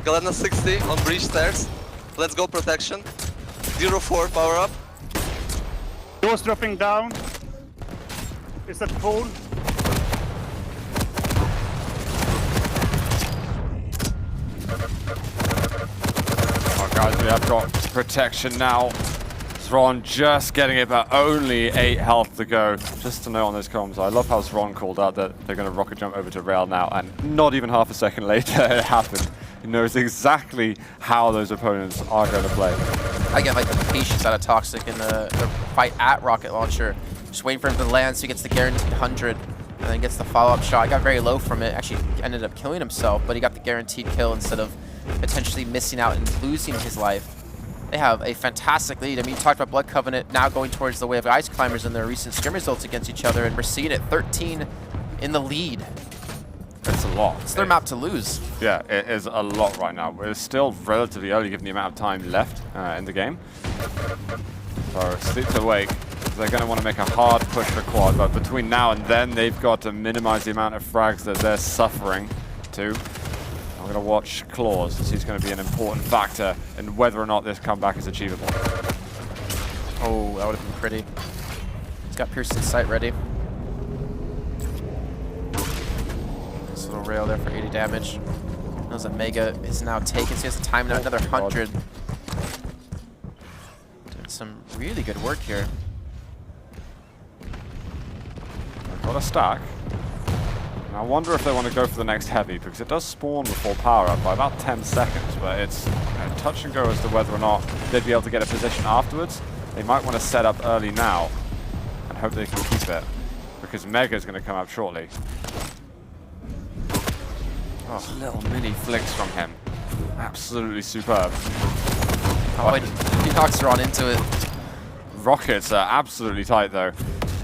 Galena 60 on breach stairs. Let's go protection. 0-4 power up. He was dropping down. Is that cool? Oh guys, we have got protection now. Zron just getting it, but only 8 health to go. Just to know on those comms, I love how Zron called out that they're going to rocket jump over to rail now, and not even half a second later it happened. He knows exactly how those opponents are going to play. I get like the patience out of Toxic in the fight at Rocket Launcher. Just waiting for him to land so he gets the guaranteed 100 and then gets the follow-up shot. He got very low from it, actually ended up killing himself, but he got the guaranteed kill instead of potentially missing out and losing his life. They have a fantastic lead. I mean, you talked about Blood Covenant now going towards the way of Ice Climbers in their recent scrim results against each other, and we're seeing it 13 in the lead. It's a lot. It's their map to lose. Yeah, it is a lot right now. We're still relatively early given the amount of time left in the game. So Sleep to Wake, they're going to want to make a hard push for quad, but between now and then they've got to minimize the amount of frags that they're suffering too. I'm going to watch Clawz, as he's going to be an important factor in whether or not this comeback is achievable. Oh, that would have been pretty. He's got Pearson's sight ready. Nice little rail there for 80 damage. Knows that Mega is now taken, so he has to time out another 100. Doing some really good work here. Got a stack. And I wonder if they want to go for the next heavy, because it does spawn before power up by about 10 seconds, but it's touch and go as to whether or not they'd be able to get a position afterwards. They might want to set up early now and hope they can keep it, because Mega's going to come up shortly. Oh, little mini flicks from him. Absolutely superb. Oh, he knocks Ron into it. Rockets are absolutely tight though.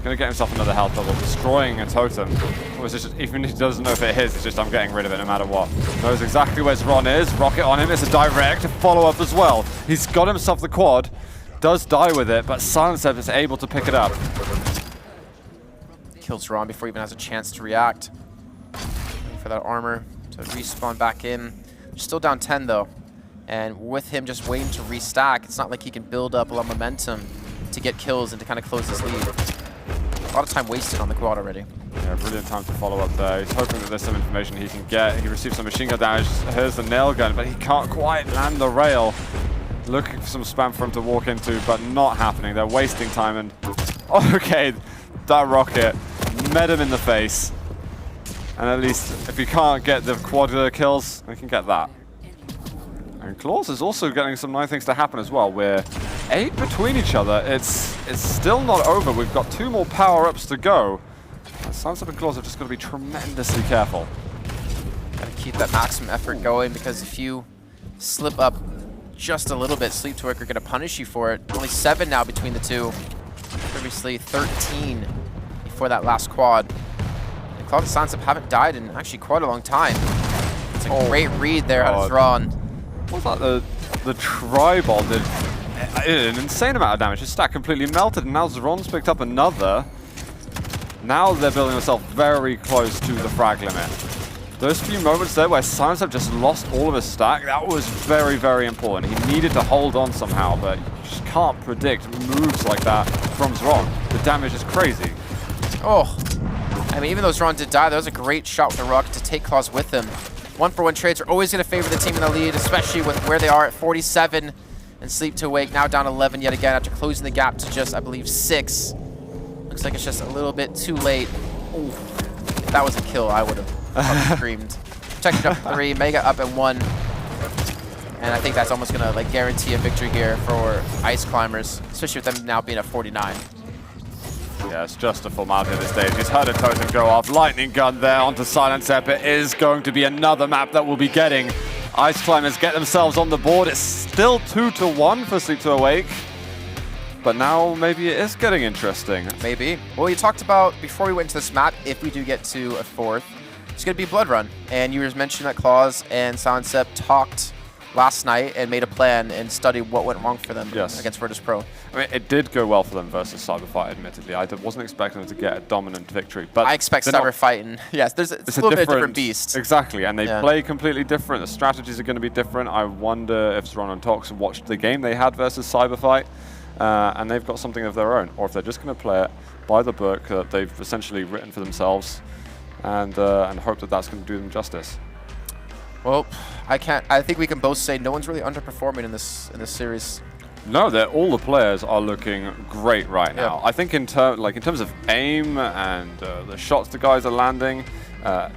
Gonna get himself another health bubble, destroying a totem. Or is it just, even if he doesn't know if it hits, it's just I'm getting rid of it no matter what. Knows exactly where xron is. Rocket on him. It's a direct follow-up as well. He's got himself the quad. Does die with it, but Silencep is able to pick it up. Kills xron before he even has a chance to react. Waiting for that armor to respawn back in. Still down 10 though. And with him just waiting to restack, it's not like he can build up a lot of momentum to get kills and to kind of close this lead. A lot of time wasted on the quad already. Yeah, brilliant time to follow up there. He's hoping that there's some information he can get. He receives some machine gun damage. Here's the nail gun, but he can't quite land the rail. Looking for some spam for him to walk into, but not happening. They're wasting time, and okay, that rocket met him in the face. And at least if he can't get the quad kills, we can get that. And Clawz is also getting some nice things to happen as well. We're 8 between each other. It's still not over. We've got 2 more power-ups to go. Silencep and Clawz have just got to be tremendously careful. Gotta keep that maximum effort going, because if you slip up just a little bit, Sleep to Work are gonna punish you for it. Only 7 now between the two. Previously 13 before that last quad. And Clawz and Silencep haven't died in actually quite a long time. It's a great read there out of xron. What was that? The tri-ball did an insane amount of damage. His stack completely melted, and now xron's picked up another. Now they're building themselves very close to the frag limit. Those few moments there where Silencep just lost all of his stack, that was very, very important. He needed to hold on somehow, but you just can't predict moves like that from xron. The damage is crazy. Oh, I mean, even though xron did die, that was a great shot with the rocket to take Clawz with him. 1-for-1 trades are always going to favor the team in the lead, especially with where they are at 47. And Sleep to Wake now down 11 yet again after closing the gap to just, I believe, 6. Looks like it's just a little bit too late. Ooh, if that was a kill, I would have screamed. Protected up 3, Mega up at 1. And I think that's almost going to like guarantee a victory here for Ice Climbers, especially with them now being at 49. Yeah, it's just a formality at this stage. He's heard a totem go off. Lightning gun there onto Silencep. It is going to be another map that we'll be getting. Ice Climbers get themselves on the board. It's still 2-1 for Sleep to Awake. But now maybe it is getting interesting. Maybe. Well, you talked about, before we went into this map, if we do get to a 4th, it's going to be Blood Run. And you just mentioned that Clawz and Silencep talked last night and made a plan and studied what went wrong for them against Virtus Pro. I mean, it did go well for them versus Cyberfight, admittedly. I wasn't expecting them to get a dominant victory. But I expect Cyberfight, and yes, it's a little bit of a different beast. Exactly, and they play completely different. The strategies are going to be different. I wonder if xron and Tox watched the game they had versus Cyberfight, and they've got something of their own, or if they're just going to play it by the book that they've essentially written for themselves, and hope that that's going to do them justice. Well, I think we can both say no one's really underperforming in this series. No, all the players are looking great right now. I think in terms of aim and the shots the guys are landing,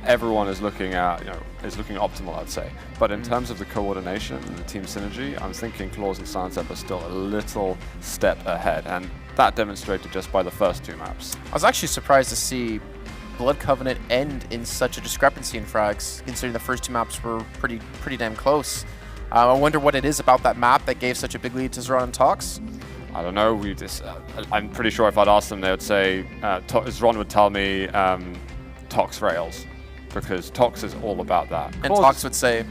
everyone is looking optimal, I'd say. But in terms of the coordination and the team synergy, I'm thinking Clawz and Silencep are still a little step ahead, and that demonstrated just by the first 2 maps. I was actually surprised to see Blood Covenant end in such a discrepancy in frags, considering the first 2 maps were pretty damn close. I wonder what it is about that map that gave such a big lead to xron and Tox. I don't know. I'm pretty sure if I'd asked them, they would say xron would tell me Tox rails, because Tox is all about that. And Tox would say,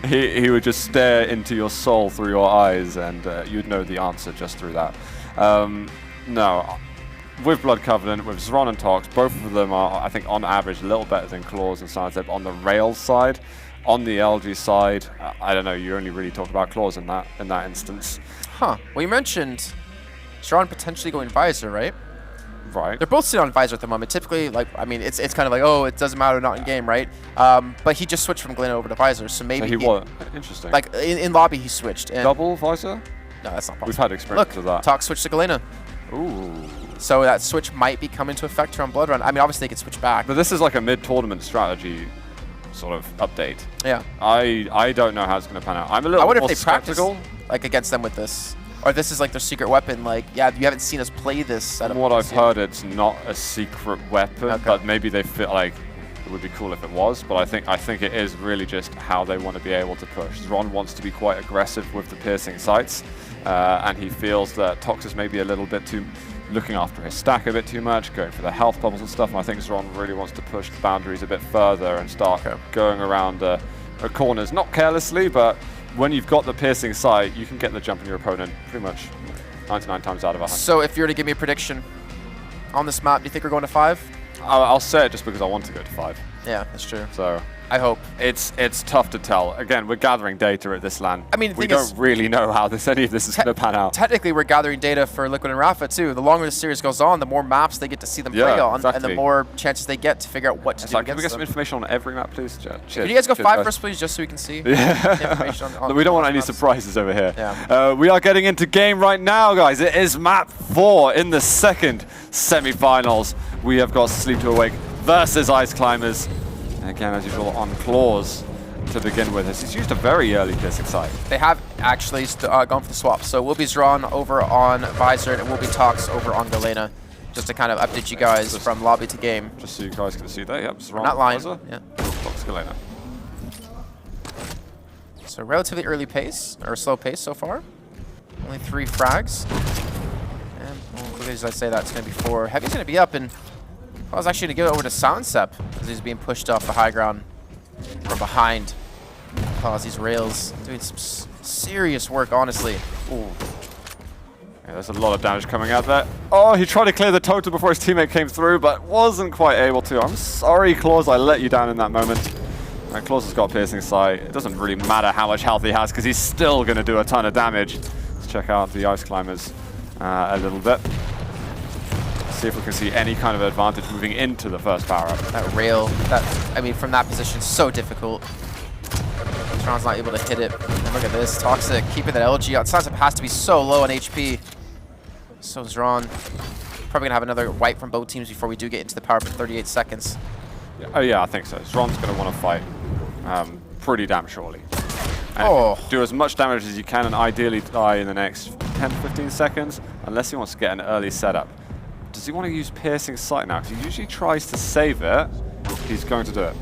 he would just stare into your soul through your eyes, and you'd know the answer just through that. No. With Blood Covenant, with xron and Tox, both of them are, I think, on average, a little better than Clawz and Silencep on the rails side. On the LG side, I don't know, you only really talk about Clawz in that instance. Huh. Well, you mentioned xron potentially going Visor, right? Right. They're both sitting on Visor at the moment. Typically, it's kind of like, oh, it doesn't matter, not in game, right? But he just switched from Glen over to Visor, so maybe... So he was. Interesting. Like, in lobby, he switched. And double Visor? No, that's not possible. We've had experience with that. Tox switched to Galena. Ooh. So that switch might be coming into effect here on Blood Run. I mean, obviously they could switch back. But this is like a mid-tournament strategy sort of update. Yeah. I don't know how it's going to pan out. I'm a little more skeptical. Like against them with this. Or this is like their secret weapon. Like, yeah, you haven't seen us play this setup. From what I've heard, it's not a secret weapon, but maybe they feel like It would be cool if it was, but I think it is really just how they want to be able to push. xron wants to be quite aggressive with the piercing sights, and he feels that Tox is maybe a little bit too looking after his stack a bit too much, going for the health bubbles and stuff, and I think xron really wants to push the boundaries a bit further and start going around corners, not carelessly, but when you've got the piercing sight, you can get the jump on your opponent pretty much 99 times out of 100. So if you were to give me a prediction on this map, do you think we're going to 5? I'll say it just because I want to go to 5. Yeah, that's true. So I hope. it's tough to tell. Again, we're gathering data at this LAN. I mean, the we thing don't really know how any of this is going to pan out. Technically, we're gathering data for Liquid and Rafa too. The longer the series goes on, the more maps they get to see them play on, exactly. and the more chances they get to figure out what to do Can we against get some them. information on every map, please? Cheers. Can you guys go Cheers, 5 guys. first, please, just so we can see Yeah. information on We don't want any maps. surprises over here. Yeah. We are getting into game right now, guys. It is map 4 in the second semi-finals. We have got Sleep to Awake versus Ice Climbers. And again, as usual, on Clawz to begin with. He's used a very early piercing sight. They have actually gone for the swap. So we'll be xron over on Visor, and we'll be Tox over on Galena. Just to kind of update you guys from lobby to game. Just so you guys can see that. Yep, it's We're not lying. Visor. Yeah. Tox Galena. So relatively early pace, or slow pace so far. Only 3 frags. And well, quickly as I say that, it's going to be 4. Heavy's going to be up, and I was actually going to give it over to Silencep because he's being pushed off the high ground from behind. Clawz these rails, doing some serious work, honestly. Ooh. Yeah, there's a lot of damage coming out there. Oh, he tried to clear the totem before his teammate came through, but wasn't quite able to. I'm sorry, Clawz, I let you down in that moment. And Clawz has got a piercing sight. It doesn't really matter how much health he has because he's still going to do a ton of damage. Let's check out the Ice Climbers a little bit. See if we can see any kind of advantage moving into the first power-up. That rail, I mean, from that position, so difficult. Tron's not able to hit it. And look at this, Toxic keeping that LG out. Silencep has to be so low on HP. So xron probably gonna have another wipe from both teams before we do get into the power-up in 38 seconds. Yeah. Oh yeah, I think so. xron's going to want to fight pretty damn shortly. And do as much damage as you can and ideally die in the next 10-15 seconds, unless he wants to get an early setup. Does he want to use piercing sight now? Because he usually tries to save it. He's going to do it.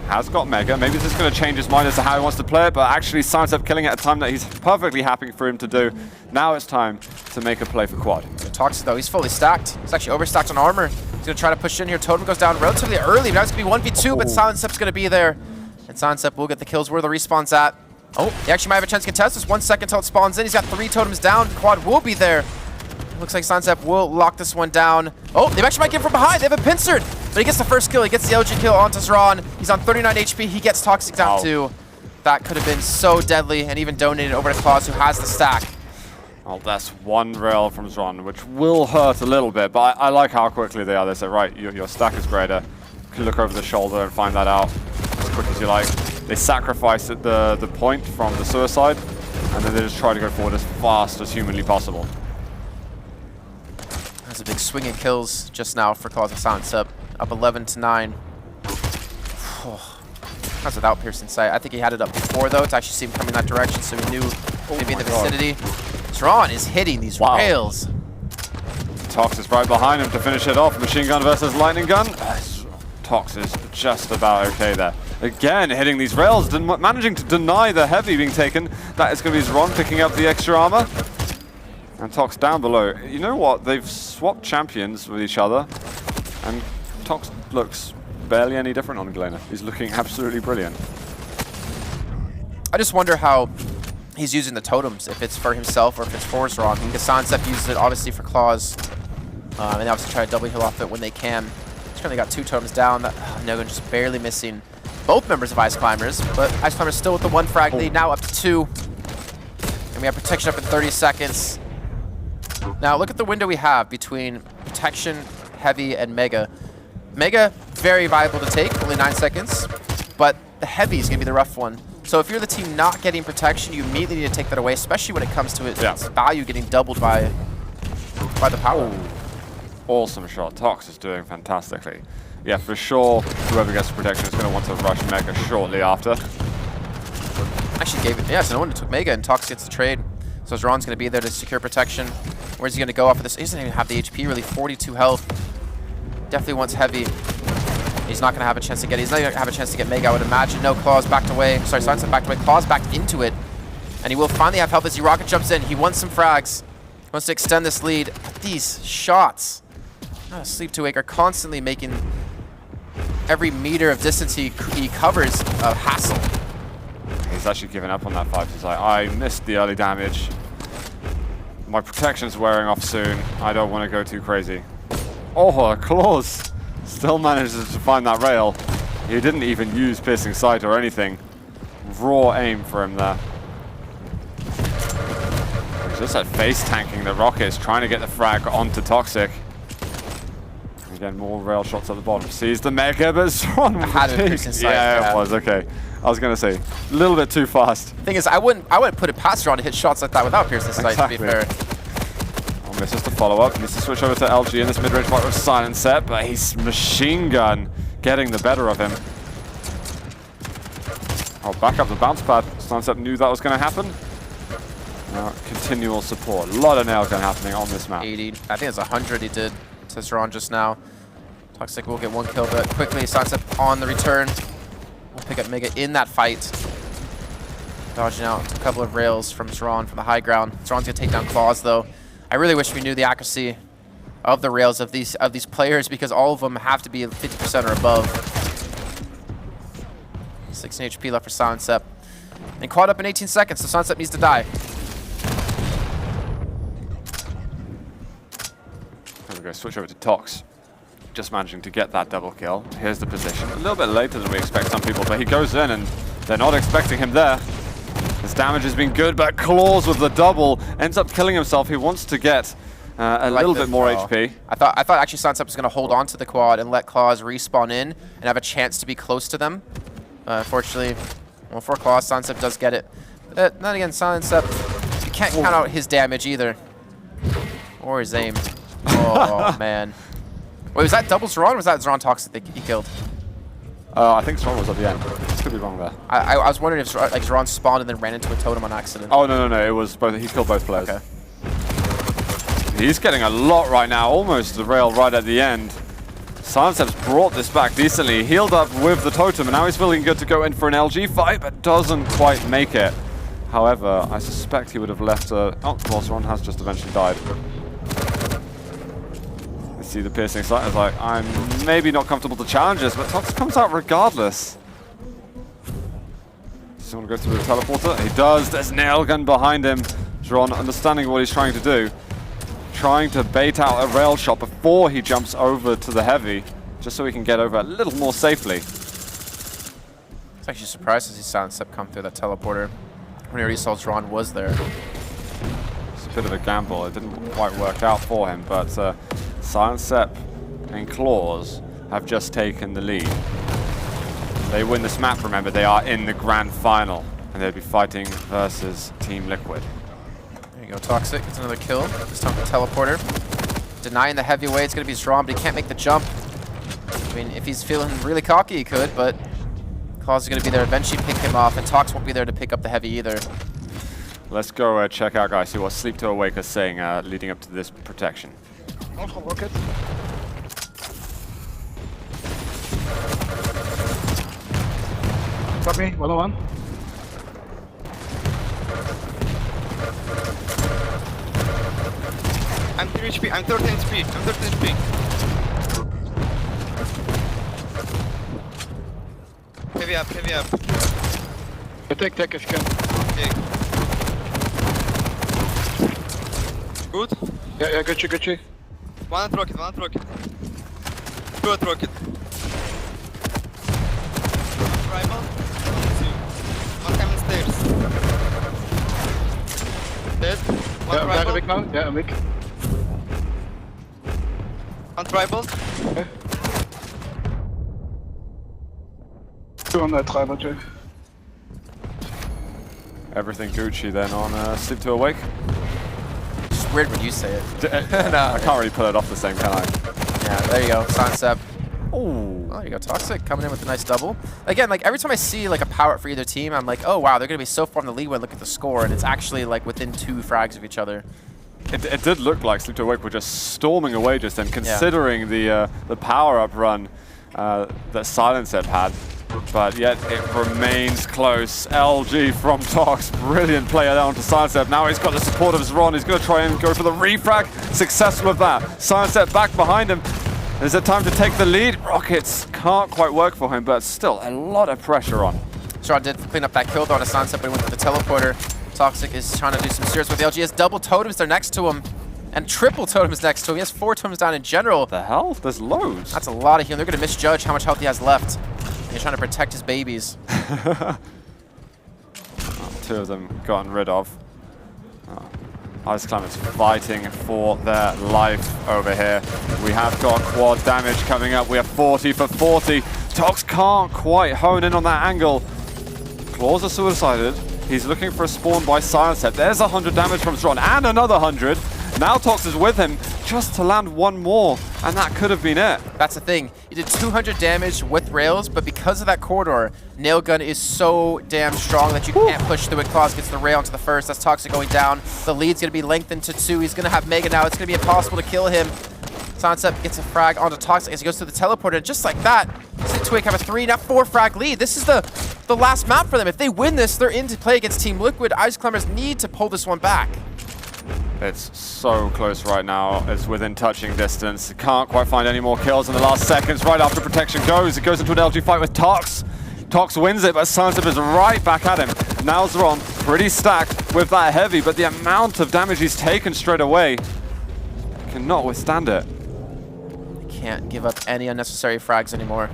Has got Mega. Maybe this is going to change his mind as to how he wants to play it, but actually Silencep killing it at a time that he's perfectly happy for him to do. Now it's time to make a play for quad. Toxic though, he's fully stacked. He's actually overstacked on armor. He's going to try to push in here. Totem goes down relatively early, but now it's going to be 1v2, but Silencep's going to be there. And Silencep will get the kills where the respawn's at. Oh, he actually might have a chance to contest this. 1 second till it spawns in. He's got 3 totems down. Quad will be there. Looks like Silencep will lock this one down. Oh, they actually might get from behind. They have him pincered. But he gets the first kill. He gets the LG kill onto xron. He's on 39 HP. He gets Toxic down too. That could have been so deadly, and even donated over to Clawz, who has the stack. Well, that's 1 rail from xron, which will hurt a little bit, but I like how quickly they are. They say, right, your stack is greater. You can look over the shoulder and find that out as quick as you like. They sacrifice the point from the suicide, and then they just try to go forward as fast as humanly possible. That's a big swing in kills just now for Clawz and Silencep. Up 11-9. That's without piercing sight. I think he had it up before, though, to actually see him coming that direction, so he knew maybe in the vicinity. xron is hitting these rails. Tox is right behind him to finish it off. Machine gun versus lightning gun. Tox is just about okay there. Again, hitting these rails, managing to deny the heavy being taken. That is going to be xron picking up the extra armor. And Tox down below. You know what? They've swapped champions with each other. And Tox looks barely any different on Galena. He's looking absolutely brilliant. I just wonder how he's using the totems, if it's for himself or if it's for xron. Because Silencep uses it obviously for Clawz. And they obviously try to double heal off it when they can. He's currently got 2 totems down. Nogan just barely missing both members of Ice Climbers. But Ice Climbers still with the 1 frag lead, now up to 2. And we have protection up in 30 seconds. Now look at the window we have between protection, heavy, and mega. Mega, very viable to take, only 9 seconds. But the heavy is going to be the rough one. So if you're the team not getting protection, you immediately need to take that away, especially when it comes to its value getting doubled by the power. Awesome shot. Tox is doing fantastically. Yeah, for sure, whoever gets protection is going to want to rush Mega shortly after. Actually gave it, yeah, so no one took Mega, and Tox gets the trade. So xron's going to be there to secure protection. Where's he going to go off of this? He doesn't even have the HP, really, 42 health. Definitely wants heavy. He's not going to have a chance to get. He's not going to have a chance to get Mega, I would imagine. No, Clawz backed away. Sorry, Silencep backed away. Clawz backed into it, and he will finally have help as Rocket jumps in. He wants some frags. He wants to extend this lead. But these shots, Sleep to Wake are constantly making every meter of distance he covers a hassle. He's actually given up on that fight. He's like, I missed the early damage. My protection's wearing off soon. I don't want to go too crazy. Oh, Clawz still manages to find that rail. He didn't even use Piercing Sight or anything. Raw aim for him there. He's just at face tanking the rockets, trying to get the frag onto Toxic. Again, more rail shots at the bottom. Sees the Mega, but xron had a Piercing Sight. Yeah, it was, okay. I was going to say, a little bit too fast. Thing is, I wouldn't put it past xron to hit shots like that without Piercing Sight, to be fair. Misses to follow up, needs to switch over to LG in this mid-range fight with Silencep, but he's machine gun getting the better of him. Oh, back up the bounce pad. Silencep knew that was going to happen. Now, continual support. A lot of nail gun happening on this map. 80. I think it's 100 he did to xron just now. Toxic will get one kill, but quickly Silencep on the return. We'll pick up Mega in that fight. Dodging out a couple of rails from xron from the high ground. xron's going to take down Clawz, though. I really wish we knew the accuracy of the rails of these players, because all of them have to be 50% or above. 16 HP left for Silencep. And caught up in 18 seconds, so Silencep needs to die. There we go, switch over to Tox. Just managing to get that double kill. Here's the position. A little bit later than we expect some people, but he goes in and they're not expecting him there. His damage has been good, but Clawz with the double ends up killing himself. He wants to get a little bit more HP. I thought actually Silencep was going to hold on to the quad and let Clawz respawn in and have a chance to be close to them. Unfortunately, well, for Clawz, Silencep does get it. But then again, Silencep, you can't count out his damage either. Or his aim. Oh, man. Wait, was that double xron or was that xron Toxic that he killed? I think xron was at the end. Could be wrong there. I was wondering if like xron spawned and then ran into a totem on accident. Oh, no. It was both. He killed both players. Okay. He's getting a lot right now. Almost the rail right at the end. Silencep's brought this back decently. Healed up with the totem, and now he's feeling good to go in for an LG fight, but doesn't quite make it. However, I suspect he would have left a... Oh, well, xron has just eventually died. See the Piercing Sight is like, I'm maybe not comfortable to challenge this, but Tox comes out regardless. Does he want to go through the teleporter? He does. There's nail gun behind him. xron understanding what he's trying to do. Trying to bait out a rail shot before he jumps over to the heavy, just so he can get over a little more safely. I was actually surprised to see Silencep come through that teleporter when he already saw xron was there. It's a bit of a gamble. It didn't quite work out for him, but Silencep and Clawz have just taken the lead. They win this map, remember, they are in the grand final, and they'll be fighting versus Team Liquid. There you go, Toxic gets another kill, this time with the teleporter. Denying the heavyweight, it's going to be xron, but he can't make the jump. I mean, if he's feeling really cocky, he could, but Clawz is going to be there, eventually pick him off, and Tox won't be there to pick up the heavy either. Let's go check out, guys, see what Sleep to Awake is saying leading up to this protection. One from Rocket. Got me, 101. I'm 3 HP, I'm 13 HP, I'm 13 HP. Heavy up, heavy up. Take if you can. Okay. Good. Yeah, got you. One at rocket, Two at rocket. Tribal. One coming stairs. Dead. One Yeah, I'm tribal. weak now. Yeah, I'm weak. One tribal. Okay. Two on that tribal, too. Everything Gucci then on Sleep to Awake. It's weird when you say it. No, I can't really pull it off the same, can I? Yeah, there you go, Silencep. Ooh. Oh, there you go, Toxic coming in with a nice double. Again, like every time I see like a power up for either team, I'm like, oh wow, they're gonna be so far in the lead when I look at the score, and it's actually like within 2 frags of each other. It did look like Sleep to Awake were just storming away just then, considering the power-up run that Silencep had. But yet it remains close. LG from Tox, brilliant player there onto Silencep. Now he's got the support of xron. He's going to try and go for the refrag. Successful with that. Silencep back behind him. Is it time to take the lead? Rockets can't quite work for him, but still a lot of pressure on. xron did clean up that kill though on a Silencep, but he went with the teleporter. Toxic is trying to do some serious with the LG. He has double totems there next to him. And triple totems next to him. He has 4 totems down in general. What the hell? There's loads. That's a lot of healing. They're going to misjudge how much health he has left. He's trying to protect his babies. 2 of them gotten rid of. Ice Climbers fighting for their life over here. We have got quad damage coming up. We have 40 for 40. Tox can't quite hone in on that angle. Clawz are suicided. He's looking for a spawn by Silencep. There's 100 damage from xron and another 100. Now Tox is with him just to land one more, and that could have been it. That's the thing. You did 200 damage with rails, but because of that corridor, nail gun is so damn strong that you can't push through it. Clawz gets the rail into the first. That's Toxic going down. The lead's going to be lengthened to 2. He's going to have Mega now. It's going to be impossible to kill him. Silencep gets a frag onto Toxic as he goes to the teleporter. And just like that, QUAKE have a 3, now 4 frag lead. This is the last map for them. If they win this, they're in to play against Team Liquid. Ice Climbers need to pull this one back. It's so close right now. It's within touching distance. Can't quite find any more kills in the last seconds. Right after protection goes, it goes into an LG fight with Tox. Tox wins it, but Silencep is right back at him. Now xron pretty stacked with that heavy, but the amount of damage he's taken straight away cannot withstand it. Can't give up any unnecessary frags anymore.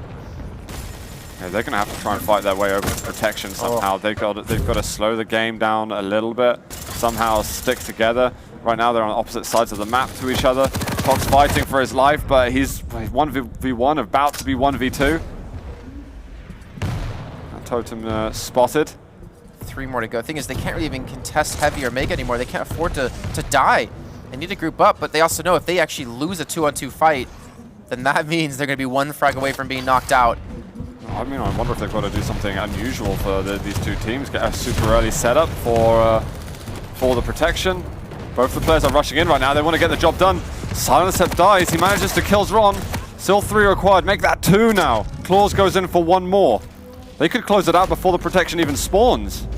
Yeah, they're going to have to try and fight their way over to protection somehow. They've got to slow the game down a little bit, somehow stick together. Right now they're on opposite sides of the map to each other. Tox fighting for his life, but he's 1v1, about to be 1v2. Totem spotted. 3 more to go. The thing is, they can't really even contest heavy or mega anymore. They can't afford to die. They need to group up, but they also know if they actually lose a 2-on-2 fight, then that means they're going to be 1 frag away from being knocked out. I mean, I wonder if they've got to do something unusual for these 2 teams. Get a super early setup for the protection. Both the players are rushing in right now. They want to get the job done. Silencep dies. He manages to kill xron. Still 3 required. Make that 2 now. Clawz goes in for 1 more. They could close it out before the protection even spawns.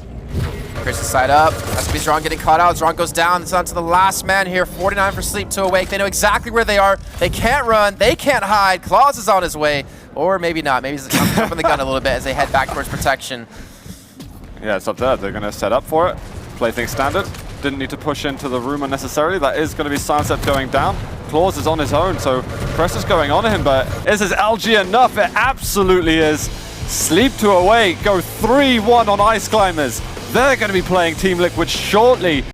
Here's the side up. That's going to be xron getting caught out. xron goes down. It's on to the last man here. 49 for sleep to awake. They know exactly where they are. They can't run. They can't hide. Clawz is on his way. Or maybe not. Maybe he's jumping the gun a little bit as they head back towards protection. Yeah, it's up there. They're going to set up for it. Play things standard. Didn't need to push into the room unnecessarily. That is going to be Silencep going down. Clawz is on his own, so pressure's going on him, but is his LG enough? It absolutely is. Sleep to awake. Go 3-1 on Ice Climbers. They're going to be playing Team Liquid shortly.